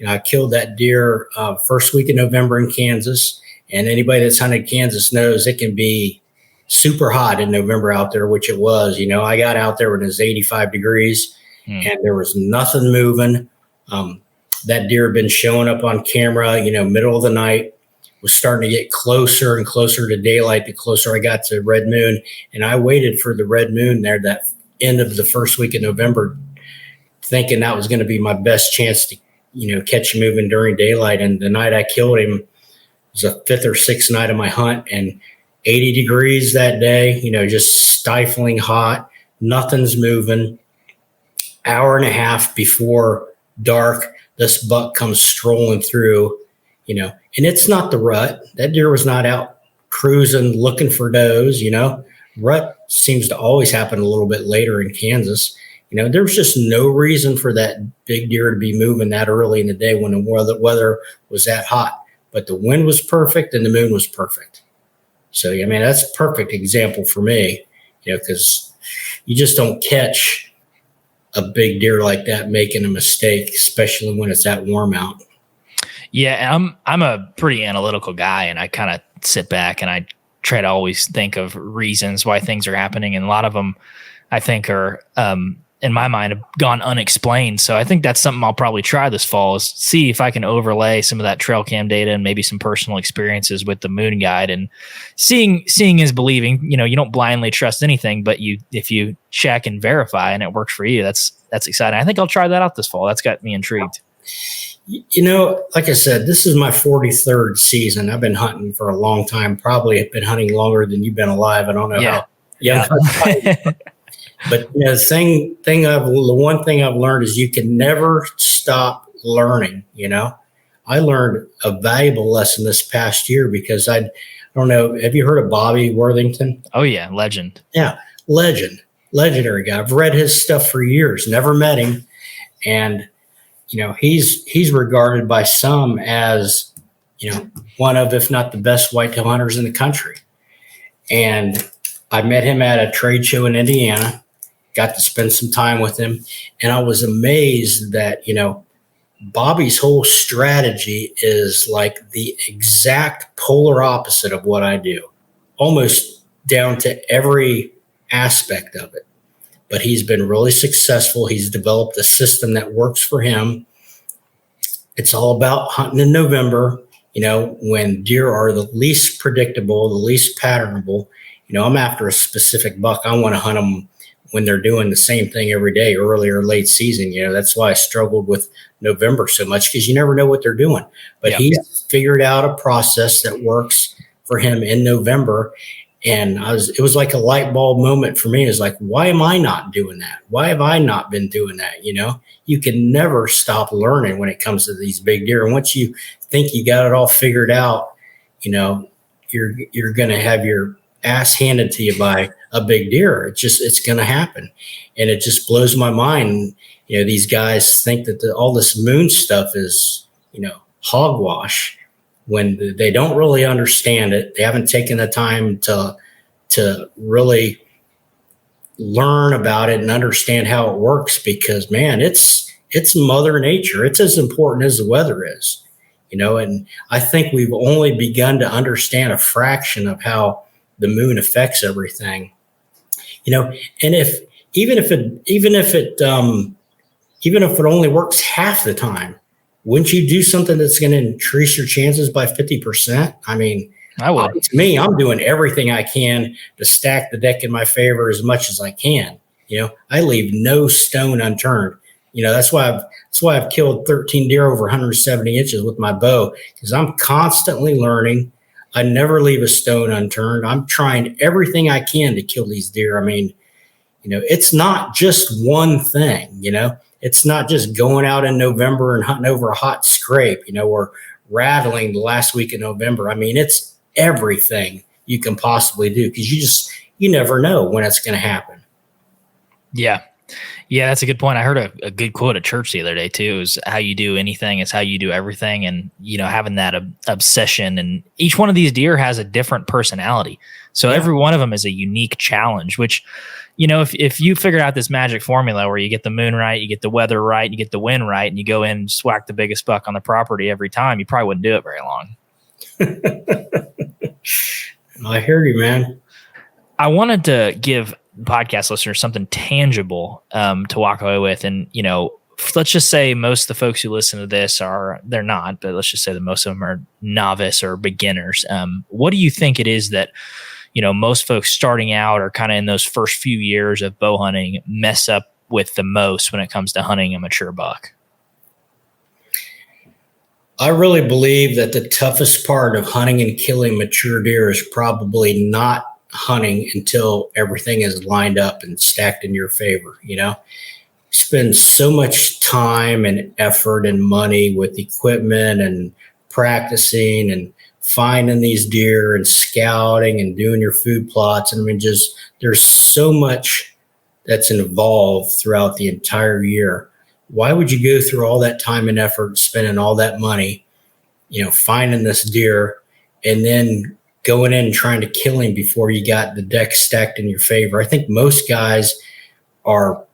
I killed that deer first week in November in Kansas. And anybody that's hunted Kansas knows it can be super hot in November out there, which it was. I got out there when it was 85 degrees and there was nothing moving. That deer had been showing up on camera, middle of the night, was starting to get closer and closer to daylight the closer I got to red moon. And I waited for the red moon there that end of the first week of November, thinking that was going to be my best chance to, catch him moving during daylight. And the night I killed him was a 5th or 6th night of my hunt, and 80 degrees that day, just stifling hot, nothing's moving. Hour and a half before dark, this buck comes strolling through, and it's not the rut. That deer was not out cruising, looking for does, Rut seems to always happen a little bit later in Kansas. There was just no reason for that big deer to be moving that early in the day when the weather was that hot. But the wind was perfect and the moon was perfect. So, that's a perfect example for me, because you just don't catch a big deer like that making a mistake, especially when it's that warm out. Yeah, I'm a pretty analytical guy, and I kind of sit back and I try to always think of reasons why things are happening, and a lot of them I think are in my mind have gone unexplained. So I think that's something I'll probably try this fall, is see if I can overlay some of that trail cam data and maybe some personal experiences with the moon guide, and seeing is believing. You don't blindly trust anything, but if you check and verify and it works for you, that's exciting. I think I'll try that out this fall. That's got me intrigued. Like I said, this is my 43rd season. I've been hunting for a long time, probably have been hunting longer than you've been alive. I don't know how. Yeah. But the one thing I've learned is you can never stop learning. I learned a valuable lesson this past year because I don't know. Have you heard of Bobby Worthington? Oh yeah. Legend. Yeah. Legendary guy. I've read his stuff for years, never met him. And, he's regarded by some as, one of, if not the best whitetail hunters in the country. And I met him at a trade show in Indiana, got to spend some time with him. And I was amazed that, Bobby's whole strategy is like the exact polar opposite of what I do almost down to every aspect of it. But he's been really successful. He's developed a system that works for him. It's all about hunting in November, when deer are the least predictable, the least patternable. I'm after a specific buck. I want to hunt them when they're doing the same thing every day, early or late season. That's why I struggled with November so much, because you never know what they're doing. But he's figured out a process that works for him in November. And it was like a light bulb moment for me. It's like, why am I not doing that? Why have I not been doing that? You can never stop learning when it comes to these big deer. And once you think you got it all figured out, you're going to have your ass handed to you by a big deer. It's going to happen. And it just blows my mind. These guys think that all this moon stuff is, hogwash, when they don't really understand it. They haven't taken the time to really learn about it and understand how it works, because, man, it's Mother Nature. It's as important as the weather is, and I think we've only begun to understand a fraction of how the moon affects everything, and even if it only works half the time, wouldn't you do something that's going to increase your chances by 50%? I mean, I would. To me, I'm doing everything I can to stack the deck in my favor as much as I can. I leave no stone unturned. That's why I've killed 13 deer over 170 inches with my bow, because I'm constantly learning. I never leave a stone unturned. I'm trying everything I can to kill these deer. I mean, it's not just one thing, It's not just going out in November and hunting over a hot scrape, or rattling the last week of November. I mean, it's everything you can possibly do, because you never know when it's going to happen. Yeah. Yeah, that's a good point. I heard a good quote at church the other day too. Is how you do anything is how you do everything. And, having that obsession, and each one of these deer has a different personality. So every one of them is a unique challenge, which, if you figure out this magic formula where you get the moon right, you get the weather right, you get the wind right, and you go in and whack the biggest buck on the property every time, you probably wouldn't do it very long. I hear you, man. I wanted to give podcast listeners something tangible to walk away with. And, let's just say most of the folks who listen to this they're not, but let's just say that most of them are novice or beginners. What do you think it is that, most folks starting out or kind of in those first few years of bow hunting mess up with the most when it comes to hunting a mature buck? I really believe that the toughest part of hunting and killing mature deer is probably not hunting until everything is lined up and stacked in your favor. Spend so much time and effort and money with equipment and practicing and finding these deer and scouting and doing your food plots. And I mean, there's so much that's involved throughout the entire year. Why would you go through all that time and effort, spending all that money, finding this deer, and then going in and trying to kill him before you got the deck stacked in your favor? I think most guys are,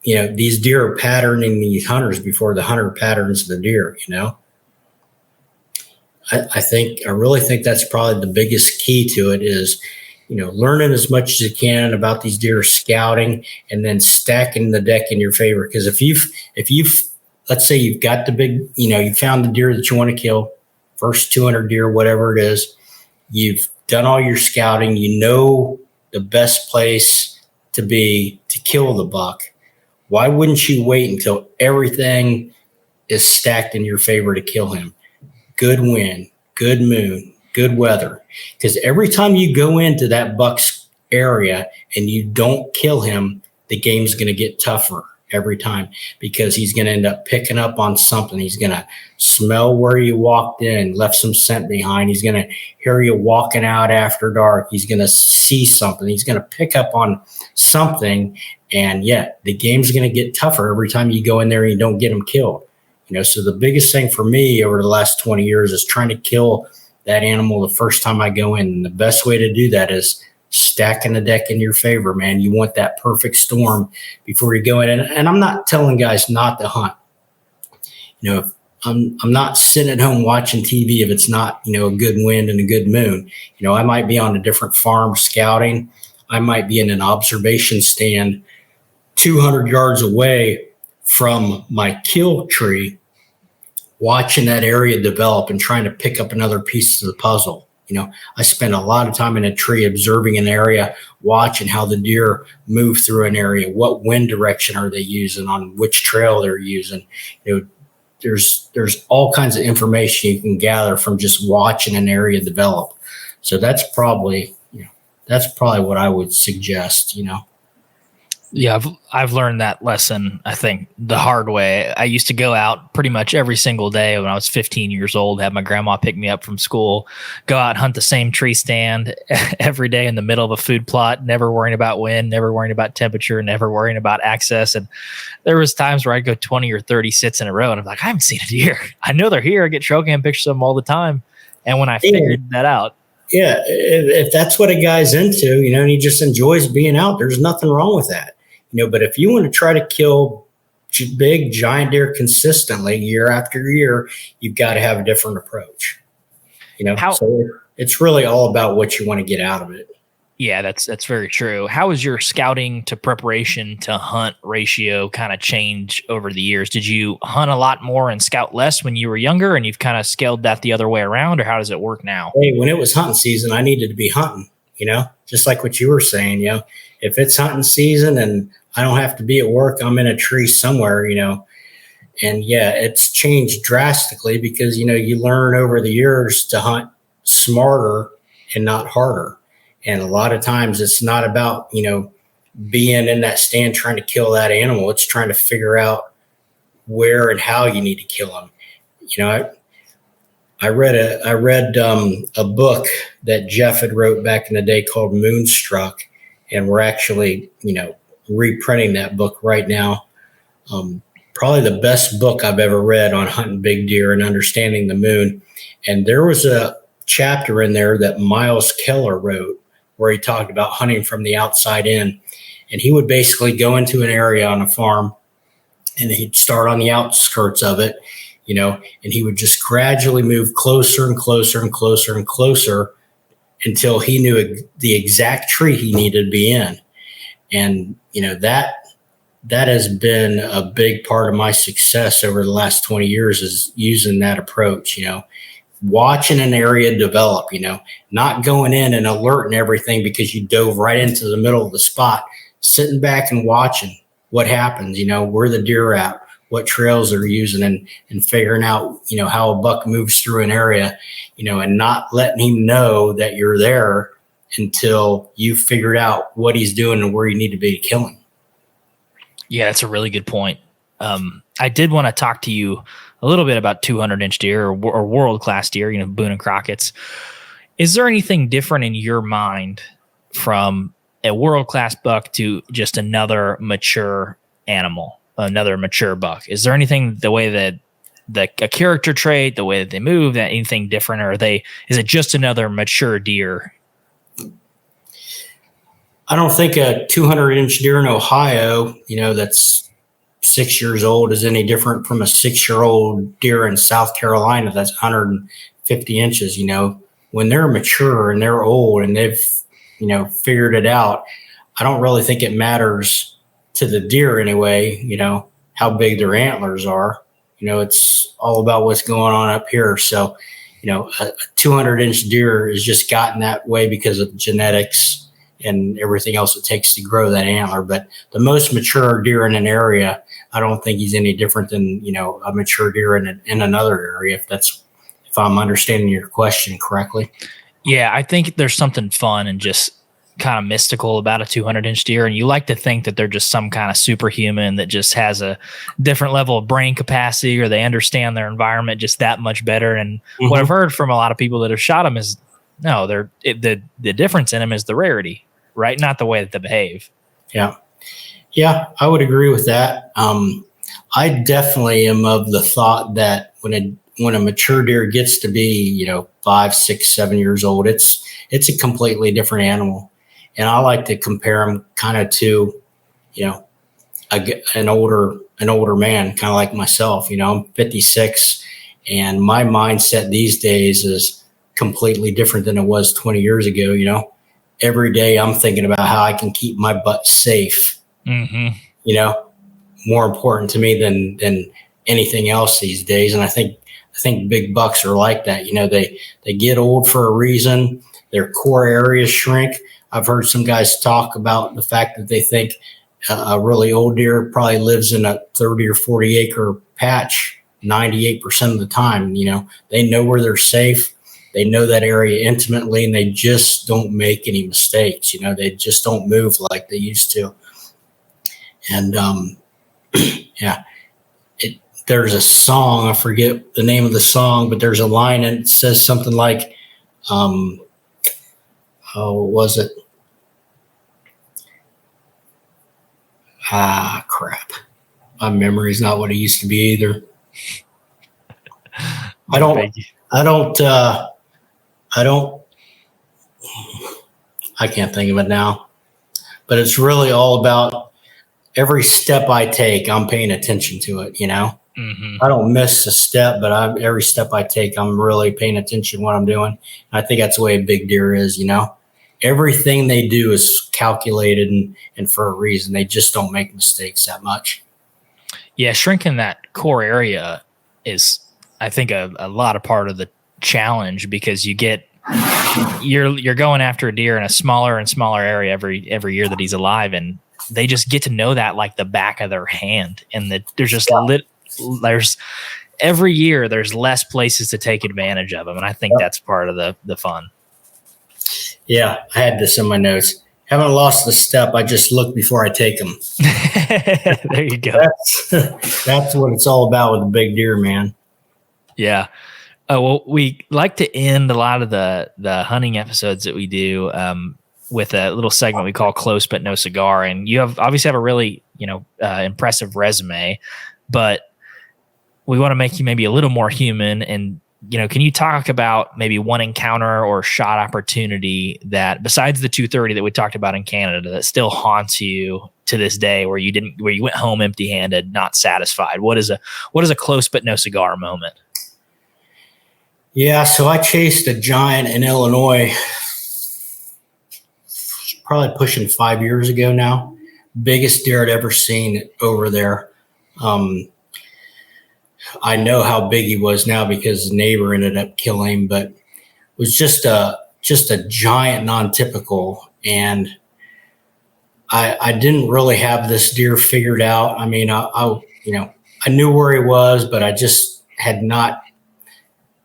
these deer are patterning these hunters before the hunter patterns the deer, I really think that's probably the biggest key to it is, learning as much as you can about these deer, scouting, and then stacking the deck in your favor. Because if you've, let's say you've got the big, you found the deer that you want to kill, first 200 deer, whatever it is, you've done all your scouting, the best place to be to kill the buck. Why wouldn't you wait until everything is stacked in your favor to kill him? Good wind, good moon, good weather. Because every time you go into that buck's area and you don't kill him, the game's going to get tougher every time, because he's going to end up picking up on something. He's going to smell where you walked in, left some scent behind. He's going to hear you walking out after dark. He's going to see something. He's going to pick up on something. And the game's going to get tougher every time you go in there and you don't get him killed. So the biggest thing for me over the last 20 years is trying to kill that animal the first time I go in. And the best way to do that is stacking the deck in your favor, man. You want that perfect storm before you go in. And I'm not telling guys not to hunt. I'm not sitting at home watching TV if it's not, a good wind and a good moon. I might be on a different farm scouting. I might be in an observation stand 200 yards away from my kill tree, watching that area develop and trying to pick up another piece of the puzzle. I spend a lot of time in a tree observing an area, watching how the deer move through an area, what wind direction are they using, on which trail they're using. There's all kinds of information you can gather from just watching an area develop. So that's probably what I would suggest. Yeah, I've learned that lesson, I think, the hard way. I used to go out pretty much every single day when I was 15 years old, have my grandma pick me up from school, go out and hunt the same tree stand every day in the middle of a food plot, never worrying about wind, never worrying about temperature, never worrying about access. And there was times where I'd go 20 or 30 sits in a row and I'm like, I haven't seen a deer. I know they're here. I get trail cam pictures of them all the time. And when I figured that out, yeah, if that's what a guy's into, and he just enjoys being out, there's nothing wrong with that. But if you want to try to kill big giant deer consistently year after year, you've got to have a different approach. So it's really all about what you want to get out of it. Yeah, that's very true. How has your scouting to preparation to hunt ratio kind of change over the years? Did you hunt a lot more and scout less when you were younger, and you've kind of scaled that the other way around, or how does it work now? Hey, when it was hunting season, I needed to be hunting, just like what you were saying, if it's hunting season and I don't have to be at work, I'm in a tree somewhere, and yeah, it's changed drastically because, you learn over the years to hunt smarter and not harder. And a lot of times it's not about, being in that stand trying to kill that animal. It's trying to figure out where and how you need to kill him. I read a book that Jeff had wrote back in the day called Moonstruck, and we're actually, reprinting that book right now. Probably the best book I've ever read on hunting big deer and understanding the moon. And there was a chapter in there that Miles Keller wrote where he talked about hunting from the outside in. And he would basically go into an area on a farm and he'd start on the outskirts of it, and he would just gradually move closer and closer and closer and closer until he knew the exact tree he needed to be in. And, that has been a big part of my success over the last 20 years is using that approach, watching an area develop, not going in and alerting everything because you dove right into the middle of the spot, sitting back and watching what happens, where the deer are at, what trails they're using, and figuring out, how a buck moves through an area, and not letting him know that you're there until you figured out what he's doing and where you need to be to kill him. Yeah, that's a really good point. I did want to talk to you a little bit about 200-inch deer or world-class deer, Boone and Crockett's. Is there anything different in your mind from a world-class buck to just another mature animal, another mature buck? Is there anything, the way that a character trait, the way that they move, that anything different, or is it just another mature deer? I don't think a 200-inch deer in Ohio, that's 6 years old is any different from a 6-year-old deer in South Carolina that's 150 inches. When they're mature and they're old and they've, figured it out, I don't really think it matters to the deer anyway, how big their antlers are. It's all about what's going on up here. So, a 200-inch deer is just gotten that way because of genetics and everything else it takes to grow that antler. But the most mature deer in an area, I don't think he's any different than, a mature deer in another area, if I'm understanding your question correctly. Yeah, I think there's something fun and just kind of mystical about a 200-inch deer. And you like to think that they're just some kind of superhuman that just has a different level of brain capacity, or they understand their environment just that much better. And what I've heard from a lot of people that have shot them is, no, the difference in them is the rarity, right? Not the way that they behave. Yeah. Yeah, I would agree with that. I definitely am of the thought that when a mature deer gets to be, 5, 6, 7 years old, it's a completely different animal. And I like to compare them kind of to, an older an older man, kind of like myself. I'm 56, and my mindset these days is completely different than it was 20 years ago. Every day I'm thinking about how I can keep my butt safe. Mm-hmm. More important to me than anything else these days. And I think big bucks are like that. They get old for a reason. Their core areas shrink. I've heard some guys talk about the fact that they think a really old deer probably lives in a 30 or 40 acre patch 98% of the time. They know where they're safe. They know that area intimately, and they just don't make any mistakes. They just don't move like they used to. And yeah, there's a song, I forget the name of the song, but there's a line and it says something like, what was it? Crap. My memory's not what it used to be either. I can't think of it now, but it's really all about every step I take, I'm paying attention to it. Mm-hmm. I don't miss a step, but every step I take, I'm really paying attention to what I'm doing. And I think that's the way a big deer is. Everything they do is calculated and for a reason. They just don't make mistakes that much. Yeah, shrinking that core area is, I think, a lot of part of the challenge, because you're going after a deer in a smaller and smaller area every year that he's alive, and they just get to know that like the back of their hand. And that there's just there's every year there's less places to take advantage of them, and I think that's part of the fun. Yeah, I had this in my notes. Haven't lost the step. I just look before I take them. There you go. That's what it's all about with a big deer, man. Yeah. Well, we like to end a lot of the hunting episodes that we do with a little segment we call Close But No Cigar. And you obviously have a really, impressive resume, but we want to make you maybe a little more human. And, can you talk about maybe one encounter or shot opportunity that, besides the 230 that we talked about in Canada, that still haunts you to this day, where you went home empty-handed, not satisfied? What is a Close But No Cigar moment? Yeah, so I chased a giant in Illinois, probably pushing 5 years ago now. Biggest deer I'd ever seen over there. I know how big he was now because the neighbor ended up killing him, but it was just a giant, non-typical. And I didn't really have this deer figured out. I mean, I knew where he was, but I just had not.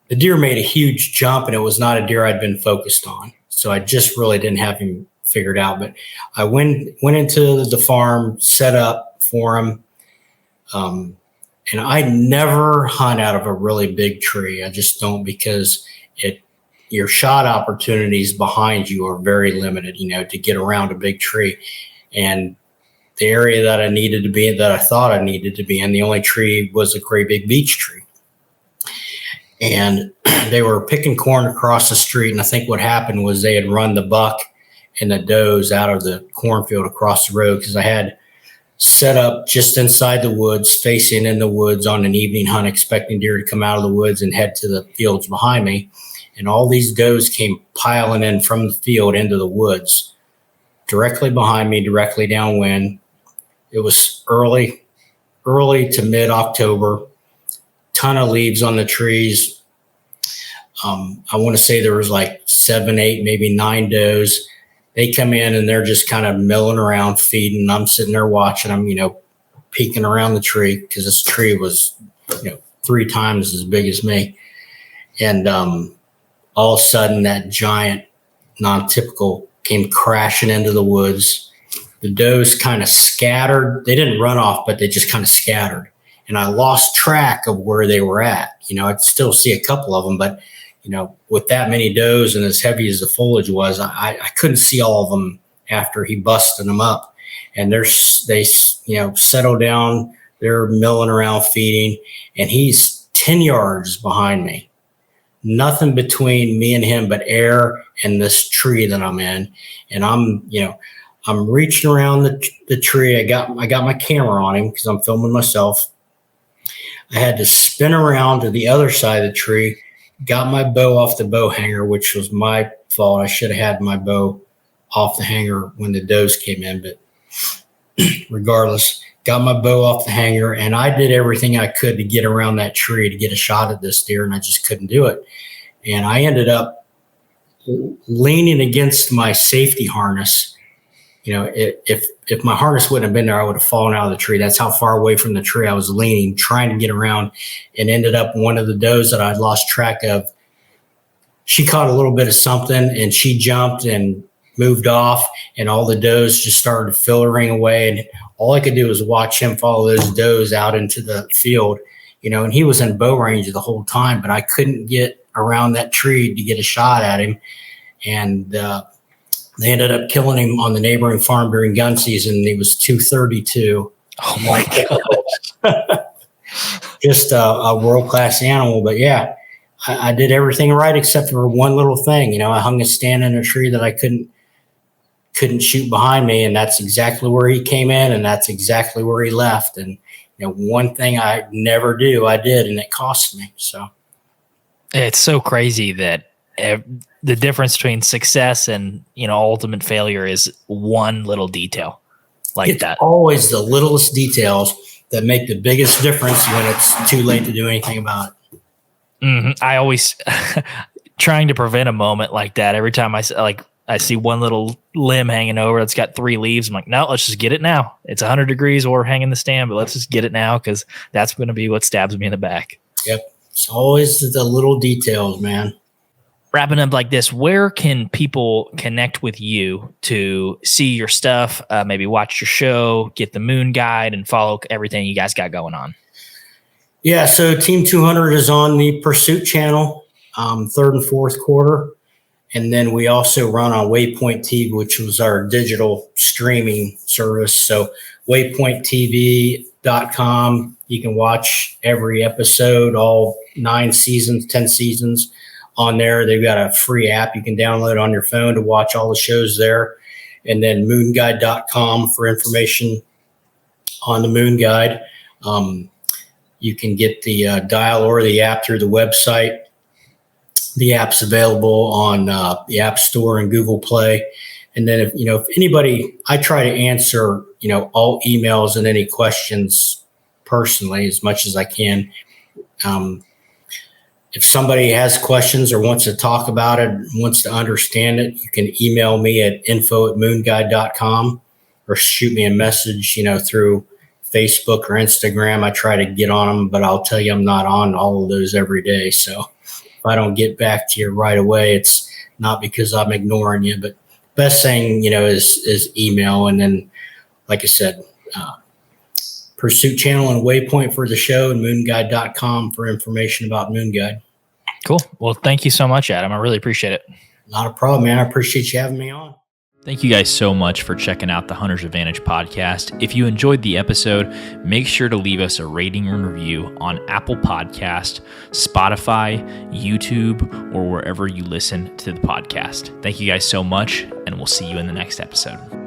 The deer made a huge jump, and it was not a deer I'd been focused on. So I just really didn't have him figured out. But I went into the farm, set up for him. And I never hunt out of a really big tree. I just don't, because your shot opportunities behind you are very limited, to get around a big tree. And the area that I thought I needed to be in, the only tree was a great big beech tree. And they were picking corn across the street. And I think what happened was they had run the buck and the does out of the cornfield across the road, because I had set up just inside the woods, facing in the woods on an evening hunt, expecting deer to come out of the woods and head to the fields behind me. And all these does came piling in from the field into the woods, directly behind me, directly downwind. It was early to mid-October. Ton of leaves on the trees. I want to say there was like 7, 8, maybe 9 does. They come in and they're just kind of milling around, feeding. I'm sitting there watching them, peeking around the tree, because this tree was, 3 times as big as me. And all of a sudden, that giant non-typical came crashing into the woods. The does kind of scattered. They didn't run off, but they just kind of scattered. And I lost track of where they were at. I'd still see a couple of them, but with that many does and as heavy as the foliage was, I couldn't see all of them after he busted them up. And they settle down, they're milling around feeding, and he's 10 yards behind me. Nothing between me and him but air and this tree that I'm in. And I'm reaching around the tree. I got my camera on him because I'm filming myself. I had to spin around to the other side of the tree, got my bow off the bow hanger, which was my fault. I should have had my bow off the hanger when the does came in, but regardless, got my bow off the hanger, and I did everything I could to get around that tree to get a shot at this deer, and I just couldn't do it. And I ended up leaning against my safety harness. You know, if my harness wouldn't have been there, I would have fallen out of the tree. That's how far away from the tree I was leaning, trying to get around, and ended up one of the does that I'd lost track of. She caught a little bit of something, and she jumped and moved off, and all the does just started filtering away. And all I could do was watch him follow those does out into the field, you know, and he was in bow range the whole time, but I couldn't get around that tree to get a shot at him. And they ended up killing him on the neighboring farm during gun season. He was 232. Oh my gosh. Just a world-class animal. But yeah, I did everything right except for one little thing. You know, I hung a stand in a tree that I couldn't shoot behind me, and that's exactly where he came in, and that's exactly where he left. And you know, one thing I never do, I did, and it cost me. So it's so crazy that the difference between success and, you know, ultimate failure is one little detail like it's that. Always the littlest details that make the biggest difference when it's too late to do anything about it. Mm-hmm. I always trying to prevent a moment like that. Every time I see one little limb hanging over that's got 3 leaves, I'm like, no, let's just get it now. It's 100 degrees or we're hanging the stand, but let's just get it now because that's going to be what stabs me in the back. Yep. It's always the little details, man. Wrapping up like this, where can people connect with you to see your stuff, maybe watch your show, get the Moon Guide, and follow everything you guys got going on? Yeah, so Team 200 is on the Pursuit channel, third and fourth quarter. And then we also run on Waypoint TV, which was our digital streaming service. So waypointtv.com, you can watch every episode, all 9 seasons, 10 seasons on there. They've got a free app you can download on your phone to watch all the shows there. And then moonguide.com for information on the Moon Guide. You can get the dial or the app through the website. The app's available on the App Store and Google Play. And then if anybody, I try to answer, all emails and any questions personally as much as I can. If somebody has questions or wants to talk about it, wants to understand it, you can email me at info@moonguide.com or shoot me a message, through Facebook or Instagram. I try to get on them, but I'll tell you I'm not on all of those every day. So if I don't get back to you right away, it's not because I'm ignoring you, but best thing, is email. And then, like I said, Pursuit channel and Waypoint for the show, and moonguide.com for information about Moon Guide. Cool. Well, thank you so much, Adam. I really appreciate it. Not a problem, man. I appreciate you having me on. Thank you guys so much for checking out the Hunter's Advantage podcast. If you enjoyed the episode, make sure to leave us a rating and review on Apple Podcast, Spotify, YouTube, or wherever you listen to the podcast. Thank you guys so much, and we'll see you in the next episode.